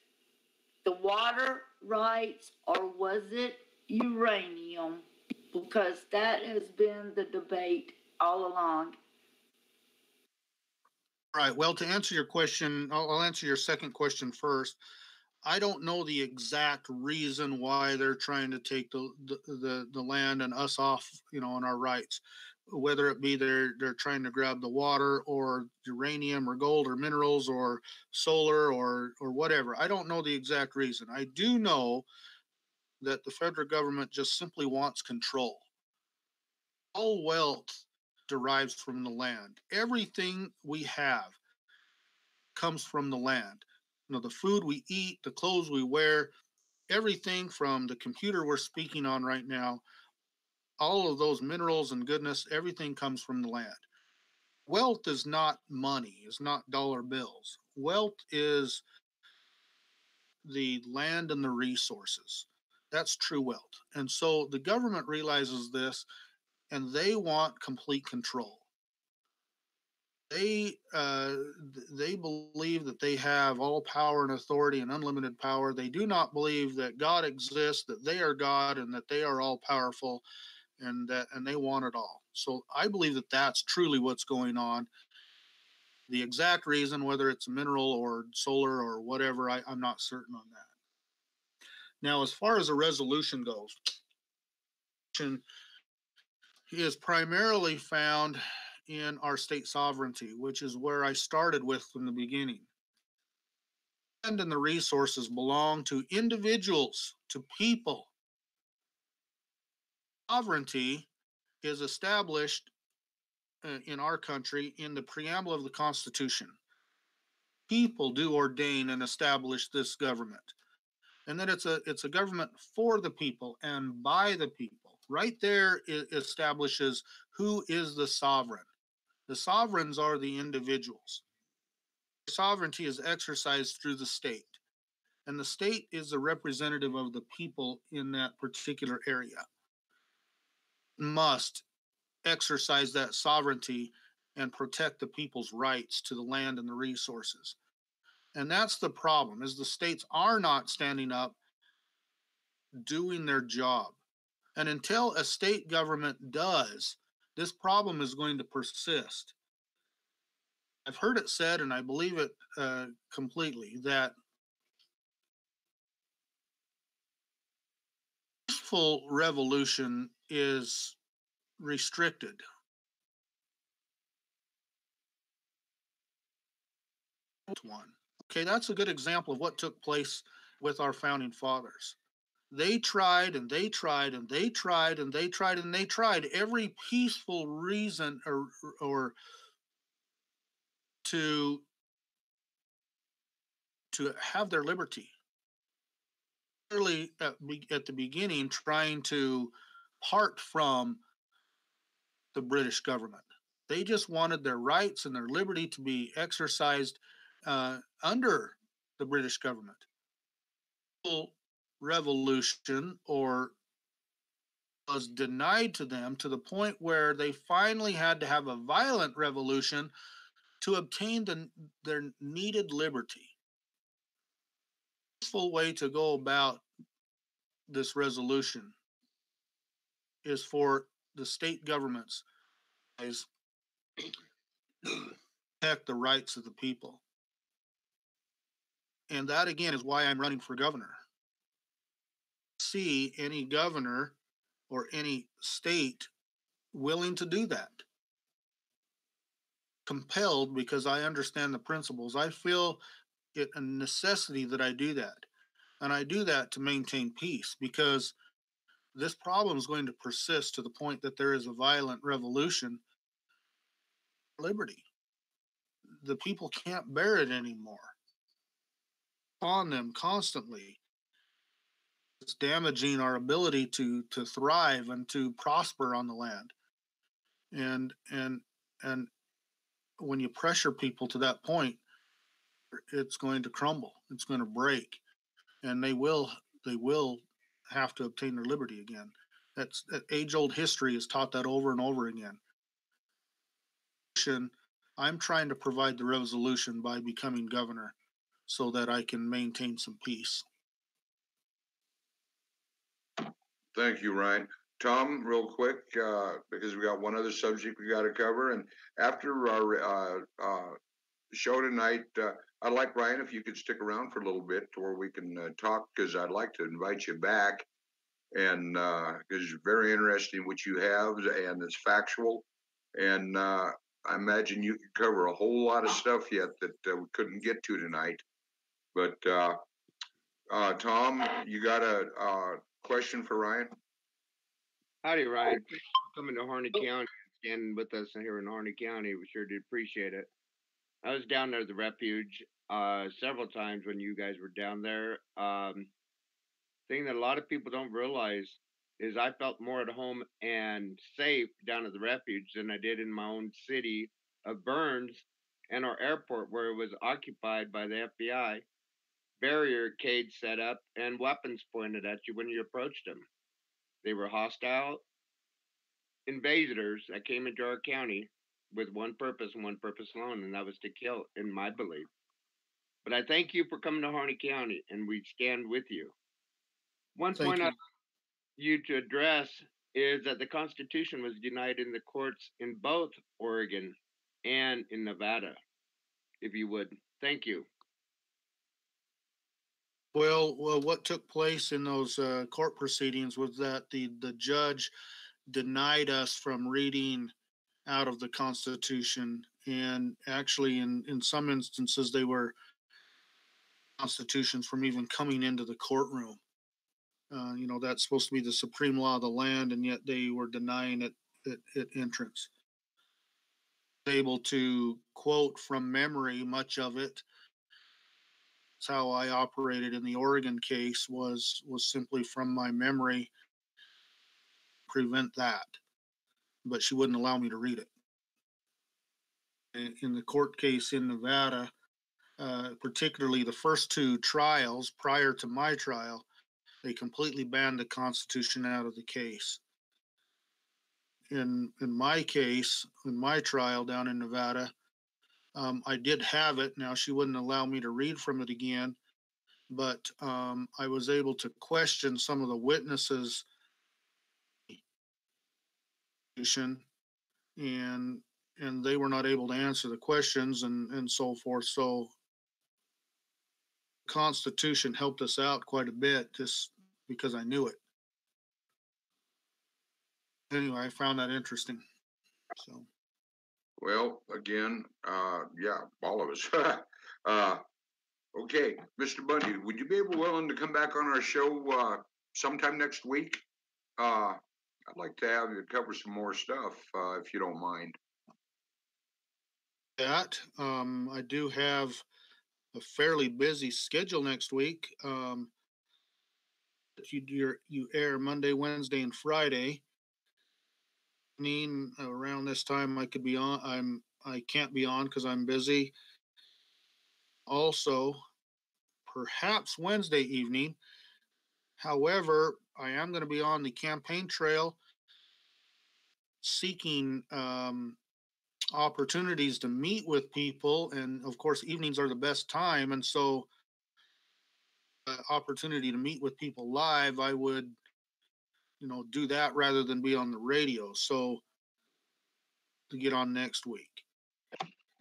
the water rights or was it uranium? Because that has been the debate all along. Right. Well, to answer your question, I'll answer your second question first. I don't know the exact reason why they're trying to take the land and us off, on our rights. Whether it be they're trying to grab the water or uranium or gold or minerals or solar or whatever. I don't know the exact reason. I do know that the federal government just simply wants control. All wealth derives from the land. Everything we have comes from the land. The food we eat, the clothes we wear, everything from the computer we're speaking on right now, all of those minerals and goodness, everything comes from the land. Wealth is not money, it's not dollar bills. Wealth is the land and the resources. That's true wealth. And so the government realizes this and they want complete control. They believe that they have all power and authority and unlimited power. They do not believe that God exists, that they are God, and that they are all powerful, and they want it all. So I believe that that's truly what's going on. The exact reason, whether it's mineral or solar or whatever, I'm not certain on that. Now, as far as a resolution goes, is primarily found in our state sovereignty, which is where I started with from the beginning. And the resources belong to individuals, to people. Sovereignty is established in our country in the preamble of the Constitution. People do ordain and establish this government, and that it's a government for the people and by the people. Right there, it establishes who is the sovereign. The sovereigns are the individuals. Sovereignty is exercised through the state, and the state is the representative of the people in that particular area. Must exercise that sovereignty and protect the people's rights to the land and the resources. And that's the problem, is the states are not standing up, doing their job. And until a state government does, this problem is going to persist. I've heard it said, and I believe it completely, that peaceful revolution is restricted. One. Okay, that's a good example of what took place with our founding fathers. They tried and they tried and they tried and they tried and they tried every peaceful reason or to have their liberty. Early at the beginning, trying to part from the British government. They just wanted their rights and their liberty to be exercised under the British government. Revolution or was denied to them to the point where they finally had to have a violent revolution to obtain their needed liberty. The peaceful way to go about this resolution is for the state governments to protect the rights of the people. And that, again, is why I'm running for governor. See any governor or any state willing to do that. Compelled, because I understand the principles. I feel it a necessity that I do that. And I do that to maintain peace, because this problem is going to persist to the point that there is a violent revolution. Liberty. The people can't bear it anymore. On them constantly. It's damaging our ability to thrive and to prosper on the land. And when you pressure people to that point, it's going to crumble. It's going to break, and they will have to obtain their liberty again. That age-old history has taught that over and over again. I'm trying to provide the resolution by becoming governor so that I can maintain some peace. Thank you, Ryan. Tom, real quick, because we got one other subject we got to cover, and after our show tonight, I'd like, Ryan, if you could stick around for a little bit to where we can talk, because I'd like to invite you back, and because it's very interesting what you have, and it's factual, and I imagine you could cover a whole lot of stuff yet that we couldn't get to tonight. But Tom, you got a question for Ryan? Howdy, Ryan. Thanks for coming to Harney County and standing with us here in Harney County. We sure did appreciate it. I was down there at the refuge several times when you guys were down there. Thing that a lot of people don't realize is I felt more at home and safe down at the refuge than I did in my own city of Burns and our airport, where it was occupied by the FBI. Barricades set up and weapons pointed at you when you approached them. They were hostile invaders that came into our county with one purpose and one purpose alone, and that was to kill, in my belief. But I thank you for coming to Harney County, and we stand with you. One point I'd like you to address is that the Constitution was denied in the courts in both Oregon and in Nevada, if you would. Thank you. Well, what took place in those court proceedings was that the judge denied us from reading out of the Constitution, and actually in some instances they were constitutions from even coming into the courtroom. That's supposed to be the supreme law of the land, and yet they were denying it entrance. Able to quote from memory much of it. That's how I operated in the Oregon case, was simply from my memory, prevent that. But she wouldn't allow me to read it. In the court case in Nevada, particularly the first two trials prior to my trial, they completely banned the Constitution out of the case. In my case, in my trial down in Nevada, I did have it. Now, she wouldn't allow me to read from it again, but I was able to question some of the witnesses and they were not able to answer the questions and so forth. So the Constitution helped us out quite a bit just because I knew it. Anyway, I found that interesting. So. Well, again, yeah, all of us. Okay, Mr. Bundy, would you be willing to come back on our show sometime next week? I'd like to have you cover some more stuff, if you don't mind. I do have a fairly busy schedule next week. You air Monday, Wednesday, and Friday. Around this time I could be on. I can't be on because I'm busy. Also, perhaps Wednesday evening. However, I am going to be on the campaign trail seeking opportunities to meet with people. And of course, evenings are the best time. And so, opportunity to meet with people live, I would, do that rather than be on the radio. So, to get on next week.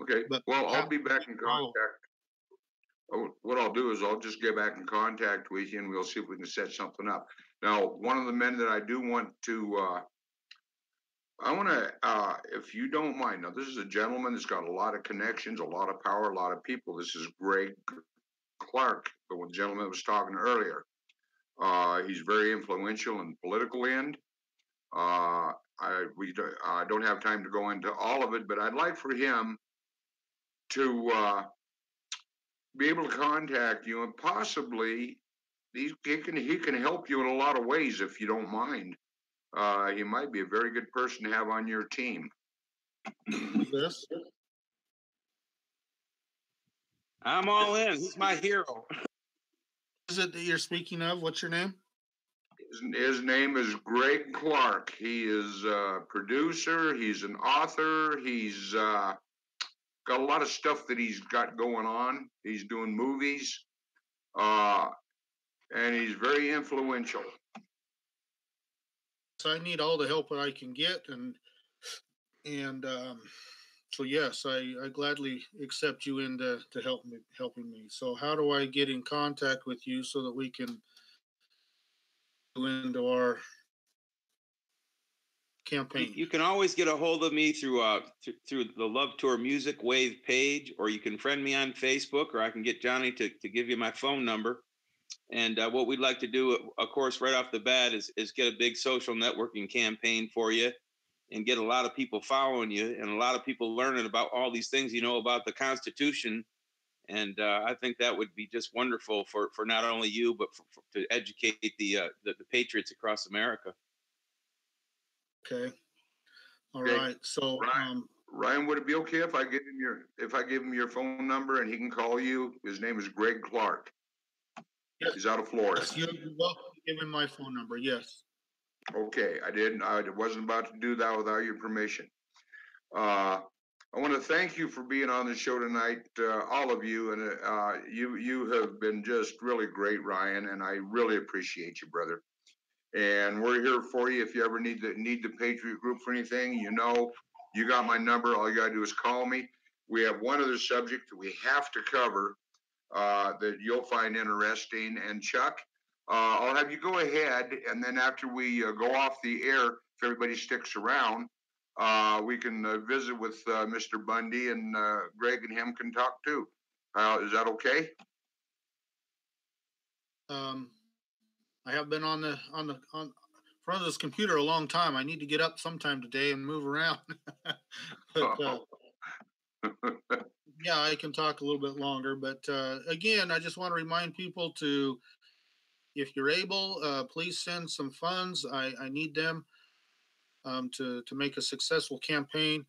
Okay. But well, I'll be back in contact. What I'll do is I'll just get back in contact with you and we'll see if we can set something up. Now, one of the men that I do want to, if you don't mind, now this is a gentleman that's got a lot of connections, a lot of power, a lot of people. This is Greg Clark, the gentleman that was talking earlier. He's very influential in the political end. I don't have time to go into all of it, but I'd like for him to be able to contact you and possibly he can help you in a lot of ways if you don't mind. He might be a very good person to have on your team. This? I'm all in. He's my hero. Is it that you're speaking of? What's your name? His name is Greg Clark. He is a producer. He's an author. He's got a lot of stuff that he's got going on. He's doing movies, and he's very influential. So I need all the help that I can get, and so yes, I gladly accept you into helping me. So how do I get in contact with you so that we can go into our campaign? You can always get a hold of me through the Love Tour Music Wave page, or you can friend me on Facebook, or I can get Johnny to give you my phone number. And what we'd like to do, of course, right off the bat is get a big social networking campaign for you and get a lot of people following you and a lot of people learning about all these things, about the Constitution. And I think that would be just wonderful for not only you, but to educate the patriots across America. Okay. All right. So, Ryan, would it be okay if I give him your phone number and he can call you? His name is Greg Clark. Yes. He's out of Florida. Yes, you're welcome to give him my phone number. Yes. Okay, I wasn't about to do that without your permission. I want to thank you for being on the show tonight, all of you, and you have been just really great, Ryan, and I really appreciate you, brother. And we're here for you if you ever need the Patriot Group for anything. You got my number. All you gotta do is call me. We have one other subject that we have to cover that you'll find interesting. And Chuck, I'll have you go ahead, and then after we go off the air, if everybody sticks around, we can visit with Mr. Bundy, and Greg and him can talk too. Is that okay? I have been on front of this computer a long time. I need to get up sometime today and move around. But yeah, I can talk a little bit longer. But again, I just want to remind people to, if you're able, please send some funds. I need them to make a successful campaign.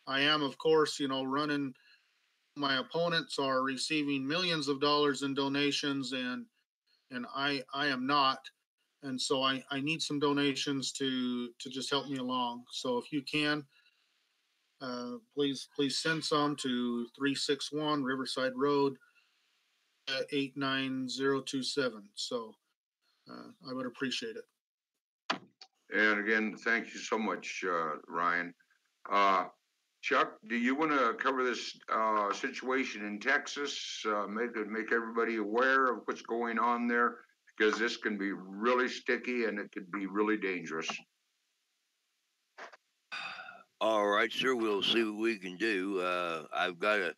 I am, of course, running. My opponents are receiving millions of dollars in donations, and I am not. And so I need some donations to just help me along. So if you can, please send some to 361 Riverside Road, 89027. So I would appreciate it. And again, thank you so much, Ryan. Chuck, do you want to cover this situation in Texas? Make everybody aware of what's going on there, because this can be really sticky and it could be really dangerous. All right, sir. We'll see what we can do. I've got a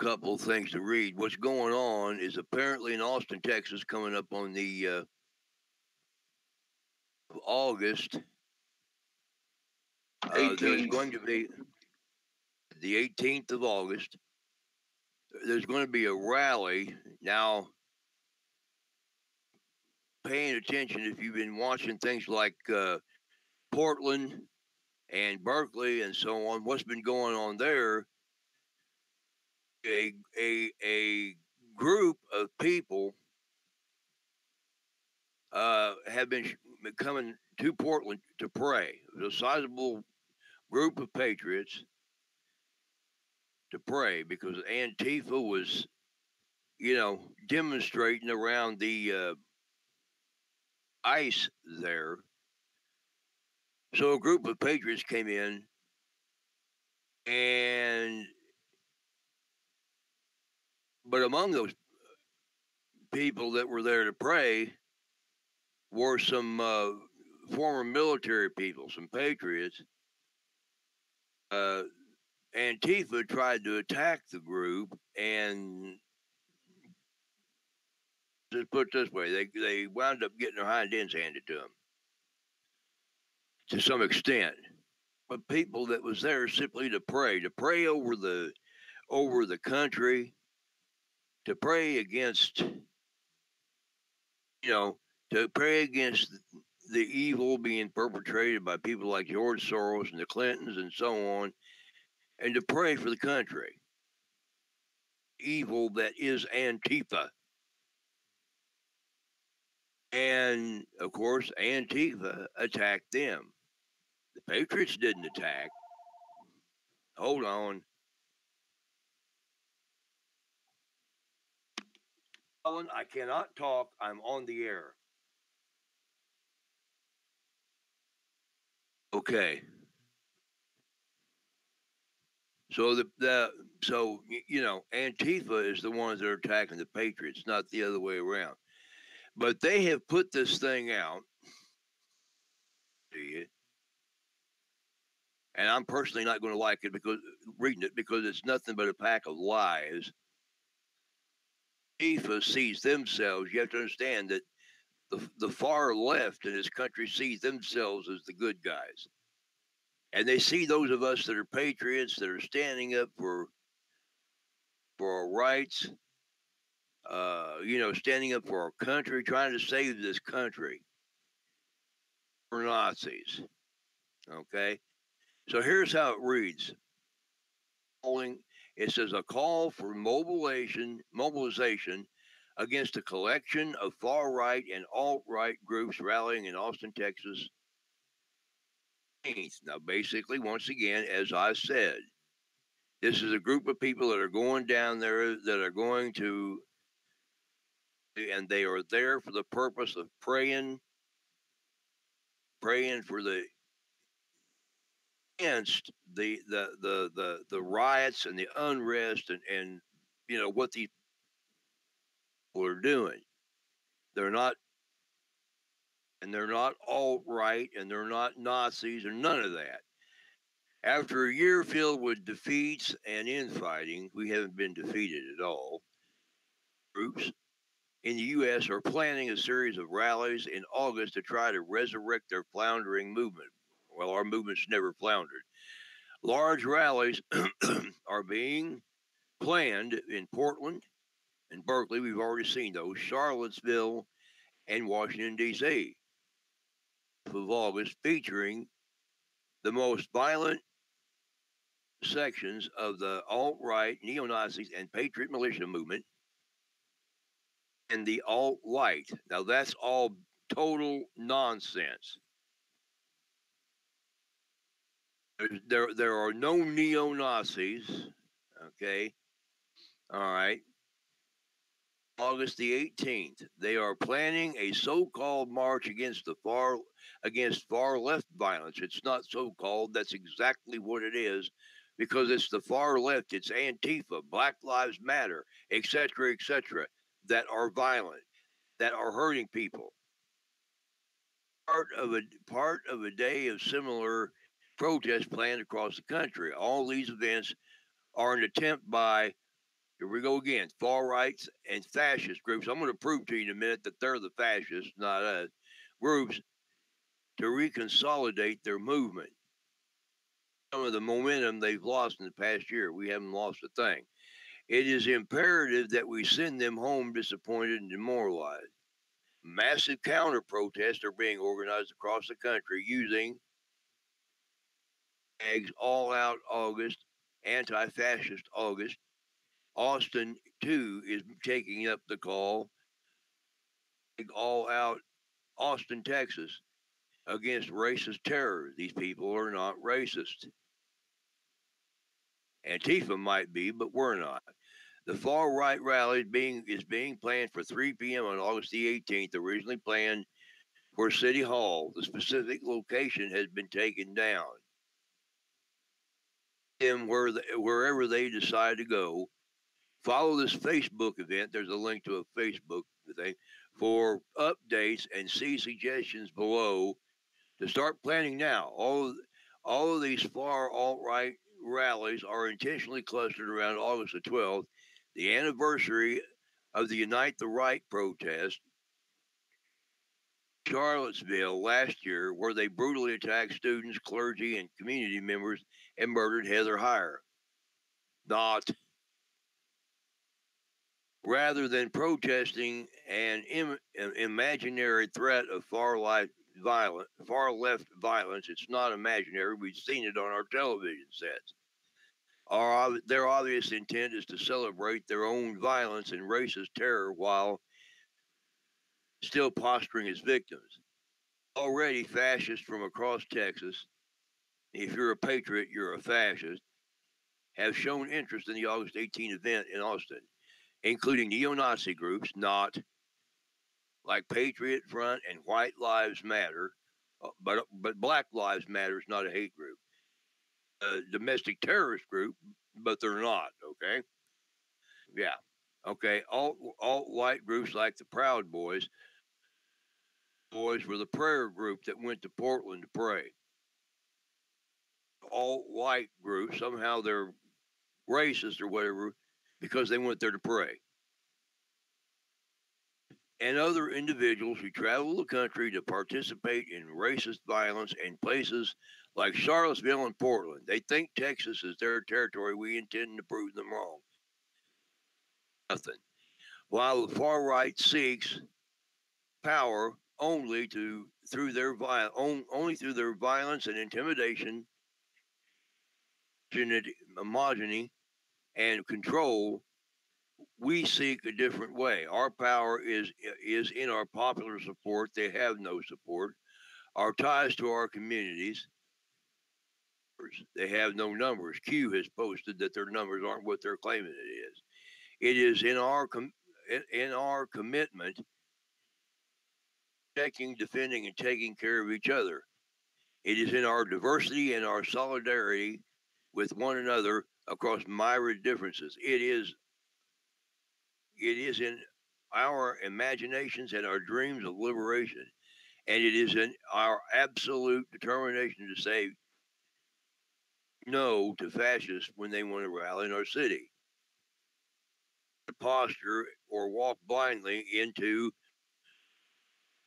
couple things to read. What's going on is apparently in Austin, Texas, coming up on the August. There's going to be the 18th of August. There's going to be a rally. Now, paying attention, if you've been watching things like Portland and Berkeley and so on, what's been going on there? A group of people have been coming to Portland to pray. There's a sizable group of patriots to pray because Antifa was, demonstrating around the ice there. So a group of patriots came in, but among those people that were there to pray were some former military people, some patriots. Antifa tried to attack the group, and just put it this way, they wound up getting their hind ends handed to them to some extent. But people that was there simply to pray over the country, to pray against, to pray against the evil being perpetrated by people like George Soros and the Clintons and so on, and to pray for the country. Evil that is Antifa. And of course, Antifa attacked them. The Patriots didn't attack. Hold on. Alan, I cannot talk. I'm on the air. Okay. So Antifa is the ones that are attacking the Patriots, not the other way around. But they have put this thing out. And I'm personally not going to like it because it's nothing but a pack of lies. Antifa sees themselves. You have to understand that the far left in this country sees themselves as the good guys. And they see those of us that are patriots, that are standing up for our rights, standing up for our country, trying to save this country. For Nazis. Okay? So here's how it reads. It says a call for mobilization against a collection of far-right and alt-right groups rallying in Austin, Texas. Now, basically, once again, as I said, this is a group of people that are going down there that are going to, and they are there for the purpose of praying for against the riots and the unrest and what these people are doing. They're not alt-right, and they're not Nazis, or none of that. After a year filled with defeats and infighting, we haven't been defeated at all. Groups in the U.S. are planning a series of rallies in August to try to resurrect their floundering movement. Well, our movement's never floundered. Large rallies are being planned in Portland and Berkeley. We've already seen those. Charlottesville and Washington, D.C. of August, featuring the most violent sections of the alt-right, neo-Nazis, and patriot militia movement, and the alt-right. Now, that's all total nonsense. There are no neo-Nazis, okay? All right. August the 18th, they are planning a so-called march against far left violence. It's not so-called, that's exactly what it is, because it's the far left, it's Antifa, Black Lives Matter, etc., that are violent, that are hurting people. Part of a day of similar protests planned across the country. All these events are an attempt by, here we go again, far rights and fascist groups. I'm going to prove to you in a minute that they're the fascists, not us, groups, to reconsolidate their movement. Some of the momentum they've lost in the past year, we haven't lost a thing. It is imperative that we send them home disappointed and demoralized. Massive counter protests are being organized across the country using tags All Out August, Anti-Fascist August. Austin, too, is taking up the call, All Out Austin, Texas, against racist terror. These people are not racist. Antifa might be, but we're not. The far right rally is being planned for 3 p.m. on August the 18th, originally planned for City Hall. The specific location has been taken down. And wherever they decide to go, follow this Facebook event. There's a link to a Facebook thing for updates and see suggestions below to start planning now. All of these far alt-right rallies are intentionally clustered around August the 12th, the anniversary of the Unite the Right protest in Charlottesville last year, where they brutally attacked students, clergy, and community members and murdered Heather Heyer. Not. Rather than protesting an imaginary threat of far left violence, it's not imaginary. We've seen it on our television sets. Their obvious intent is to celebrate their own violence and racist terror while still posturing as victims. Already, fascists from across Texas, if you're a patriot, you're a fascist, have shown interest in the August 18 event in Austin, including neo-Nazi groups, not like Patriot Front and White Lives Matter, but Black Lives Matter is not a hate group. A domestic terrorist group, but they're not, okay? Yeah. Okay, alt-white groups like the Proud Boys. Boys were the prayer group that went to Portland to pray. Alt-white groups, somehow they're racist or whatever because they went there to pray. And other individuals who travel the country to participate in racist violence in places like Charlottesville and Portland. They think Texas is their territory. We intend to prove them wrong. Nothing. While the far right seeks power only through their violence and intimidation, homogeny, and control, we seek a different way. Our power is in our popular support. They have no support. Our ties to our communities, they have no numbers. Q has posted that their numbers aren't what they're claiming it is. It is in our commitment, protecting, defending, and taking care of each other. It is in our diversity and our solidarity with one another across myriad differences. It is in our imaginations and our dreams of liberation. And it is in our absolute determination to say no to fascists when they want to rally in our city. posture or walk blindly into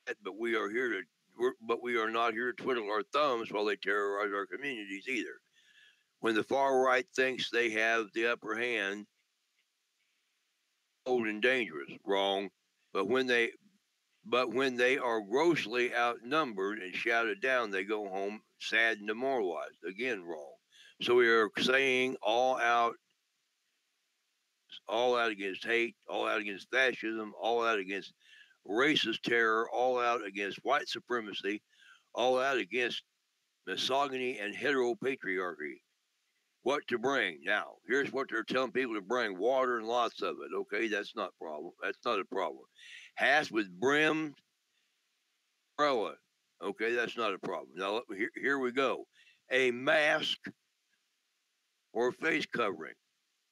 it, but we are here to but we are not here to twiddle our thumbs while they terrorize our communities either. When the far right thinks they have the upper hand, old and dangerous, wrong. But when they are grossly outnumbered and shouted down, they go home sad and demoralized. Again, wrong. So we are saying all out against hate, all out against fascism, all out against racist terror, all out against white supremacy, all out against misogyny and heteropatriarchy. What to bring? Now, here's what they're telling people to bring: water and lots of it. Okay, that's not a problem. That's not a problem. Hats with brim, umbrella. Okay, that's not a problem. Now, here we go. A mask or face covering,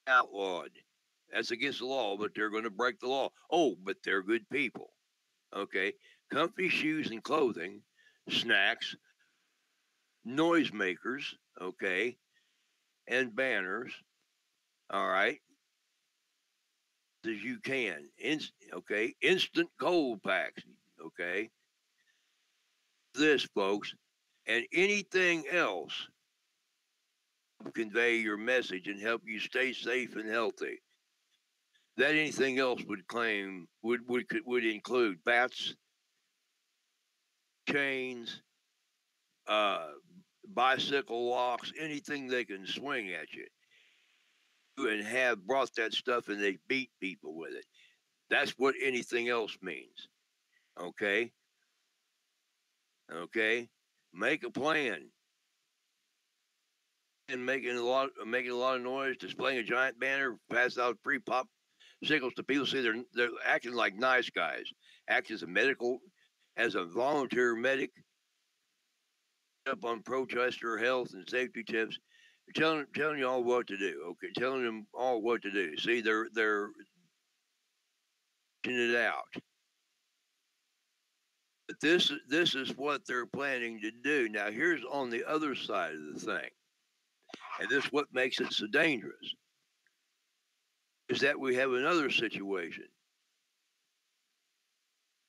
outlawed. That's against the law, but they're going to break the law. Oh, but they're good people. Okay, comfy shoes and clothing, snacks, noisemakers. Okay, and banners. All right, as you can. Okay, instant cold packs. Okay, this, folks, and anything else to convey your message and help you stay safe and healthy. That anything else would include bats, chains, uh, bicycle locks, anything they can swing at you, and have brought that stuff and they beat people with it. That's what anything else means. Okay, okay, make a plan. And making a lot of noise, displaying a giant banner, pass out free pop signals to people. See, they're acting like nice guys. Act as a volunteer medic, up on protester health and safety tips, telling you all what to do. Okay, telling them all what to do. See, they're it out. But this is what they're planning to do. Now, here's on the other side of the thing, and this is what makes it so dangerous, is that we have another situation.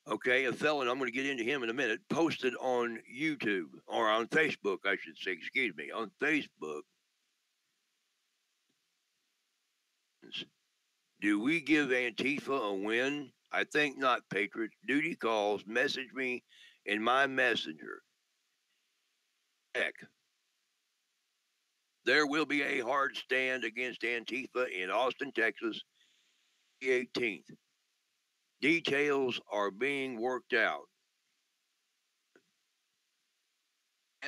Okay, a felon, I'm going to get into him in a minute, posted on YouTube, or on Facebook, I should say, excuse me, on Facebook. Do we give Antifa a win? I think not, Patriots. Duty calls, message me in my messenger. Heck, there will be a hard stand against Antifa in Austin, Texas, the 18th. Details are being worked out.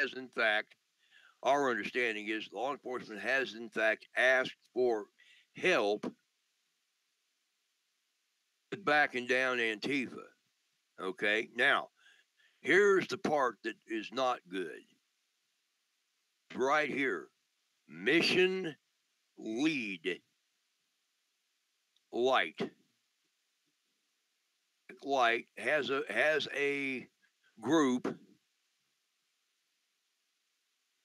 As in fact, our understanding is law enforcement has in fact asked for help with backing down Antifa. Okay, now here's the part that is not good. Right here, mission lead light. Light has a group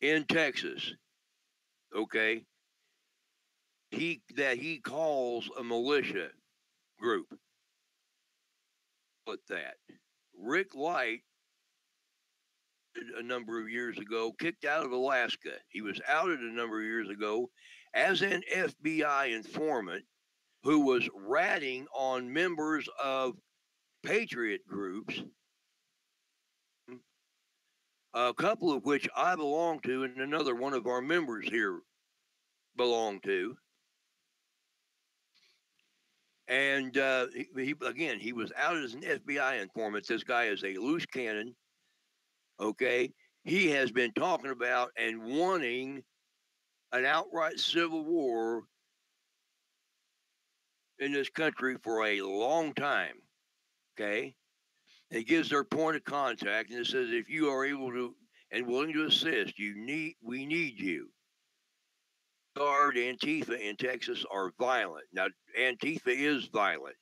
in Texas. Okay, he calls a militia group. Put that. Rick Light, a number of years ago, kicked out of Alaska. He was outed a number of years ago as an FBI informant who was ratting on members of Patriot groups, a couple of which I belong to, and another one of our members here belong to. And he was outed as an FBI informant. This guy is a loose cannon. Okay, he has been talking about and wanting an outright civil war in this country for a long time. Okay, it gives their point of contact, and it says if you are able to and willing to assist, we need you. Guard Antifa in Texas are violent. Now, Antifa is violent.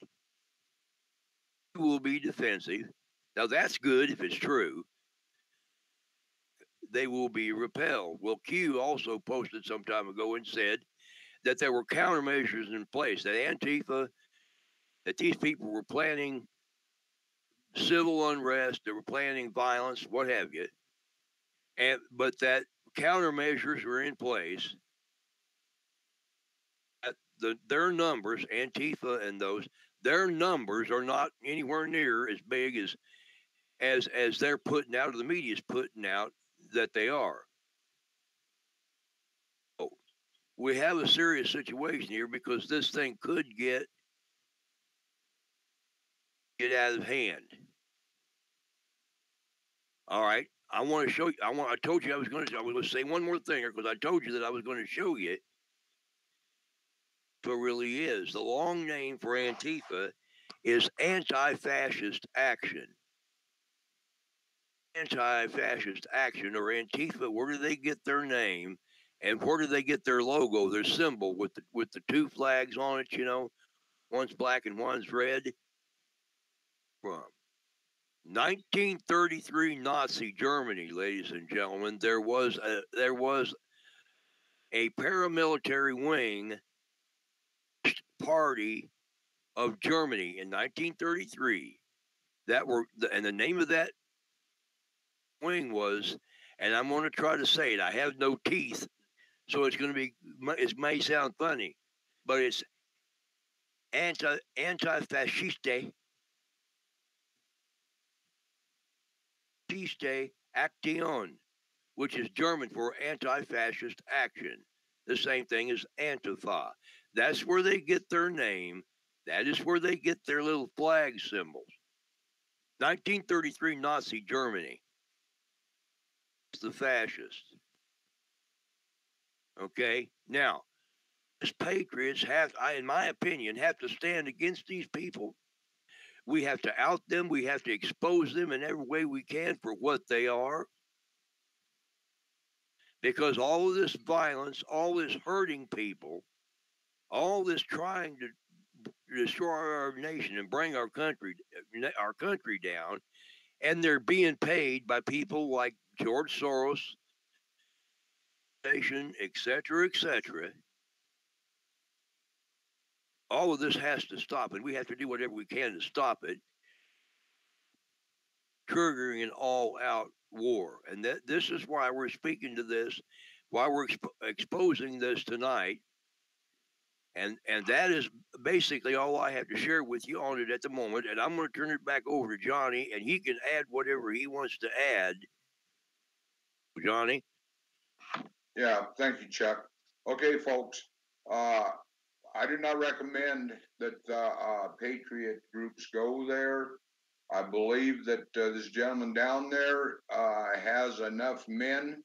You will be defensive. Now, that's good if it's true. They will be repelled. Well, Q also posted some time ago and said that there were countermeasures in place, that Antifa that these people were planning civil unrest, they were planning violence, what have you, but that countermeasures were in place. Their numbers, Antifa and those, their numbers are not anywhere near as big as they're putting out, or the media's putting out that they are. Oh, we have a serious situation here because this thing could get out of hand. All right, I want to show you. I told you I was going to say one more thing because I told you that I was going to show you what really is. The long name for Antifa is Anti-Fascist Action. Anti-Fascist Action, or Antifa. Where do they get their name, and where do they get their logo, their symbol with the two flags on it? You know, one's black and one's red. From 1933 Nazi Germany, ladies and gentlemen, there was a paramilitary wing party of Germany in 1933 and the name of that wing was, and I'm going to try to say it, I have no teeth, so it's going to be, it may sound funny, but it's Anti-Fasciste Action, which is German for anti-fascist action. The same thing as Antifa. That's where they get their name. That is where they get their little flag symbols. 1933 Nazi Germany. It's the fascists. Okay? Now, as patriots in my opinion, have to stand against these people. We have to out them. We have to expose them in every way we can for what they are. Because all of this violence, all this hurting people, all this trying to destroy our nation and bring our country down, and they're being paid by people like George Soros, etc., etc. All of this has to stop, and we have to do whatever we can to stop it, triggering an all-out war. And this is why we're speaking to this, why we're exposing this tonight. And that is basically all I have to share with you on it at the moment. And I'm going to turn it back over to Johnny, and he can add whatever he wants to add. Johnny? Yeah, thank you, Chuck. Okay, folks. I do not recommend that patriot groups go there. I believe that this gentleman down there has enough men.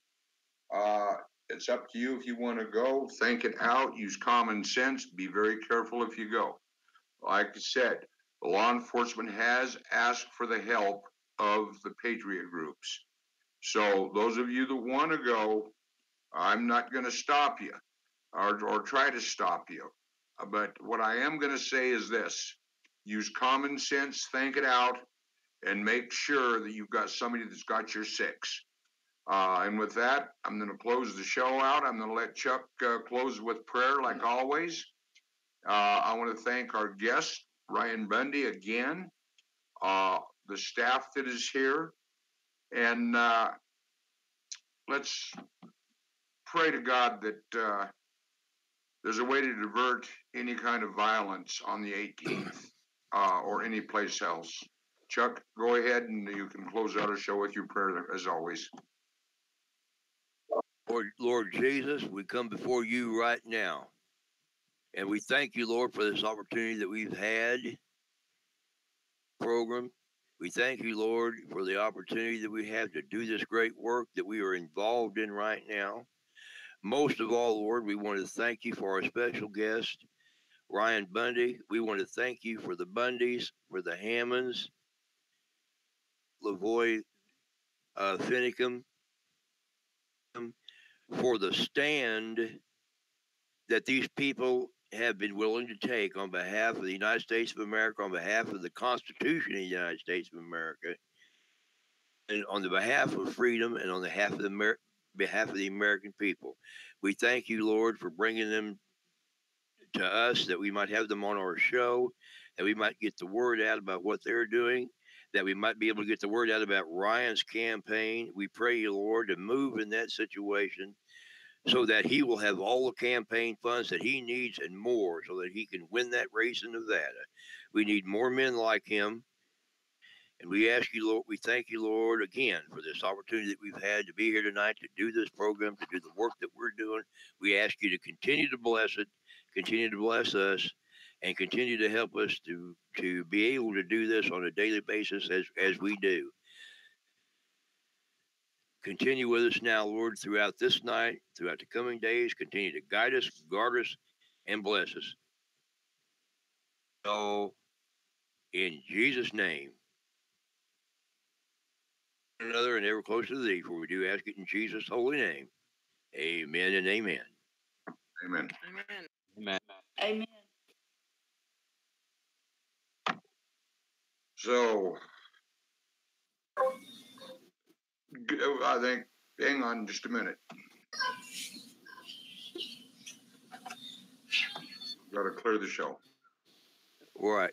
It's up to you if you want to go. Think it out. Use common sense. Be very careful if you go. Like I said, law enforcement has asked for the help of the patriot groups. So those of you that want to go, I'm not going to stop you or try to stop you. But what I am going to say is this: use common sense, think it out, and make sure that you've got somebody that's got your six. And with that, I'm going to close the show out. I'm going to let Chuck close with prayer like always. I want to thank our guest, Ryan Bundy, again, the staff that is here, and let's pray to God that there's a way to divert any kind of violence on the 18th or any place else. Chuck, go ahead and you can close out our show with your prayer as always. Lord Jesus, we come before you right now. And we thank you, Lord, for this opportunity that we've had program. We thank you, Lord, for the opportunity that we have to do this great work that we are involved in right now. Most of all, Lord, we want to thank you for our special guest, Ryan Bundy. We want to thank you for the Bundys, for the Hammonds, Lavoy, Finicum, for the stand that these people have been willing to take on behalf of the United States of America, on behalf of the Constitution of the United States of America, and on the behalf of freedom and on behalf of the American people. We thank you, Lord, for bringing them to us that we might have them on our show. that we might get the word out about what they're doing, that we might be able to get the word out about Ryan's campaign. We pray you, Lord, to move in that situation so that he will have all the campaign funds that he needs and more so that he can win that race in Nevada. We need more men like him. And we ask you, Lord, we thank you, Lord, again for this opportunity that we've had to be here tonight, to do this program, to do the work that we're doing. We ask you to continue to bless it, continue to bless us, and continue to help us to be able to do this on a daily basis as we do. Continue with us now, Lord, throughout this night, throughout the coming days. Continue to guide us, guard us, and bless us. So, in Jesus' name, another and ever closer to thee, for we do ask it in Jesus' holy name. Amen and amen. Amen. Amen. Amen. Amen. So, I think, hang on just a minute. Got to clear the show. All right.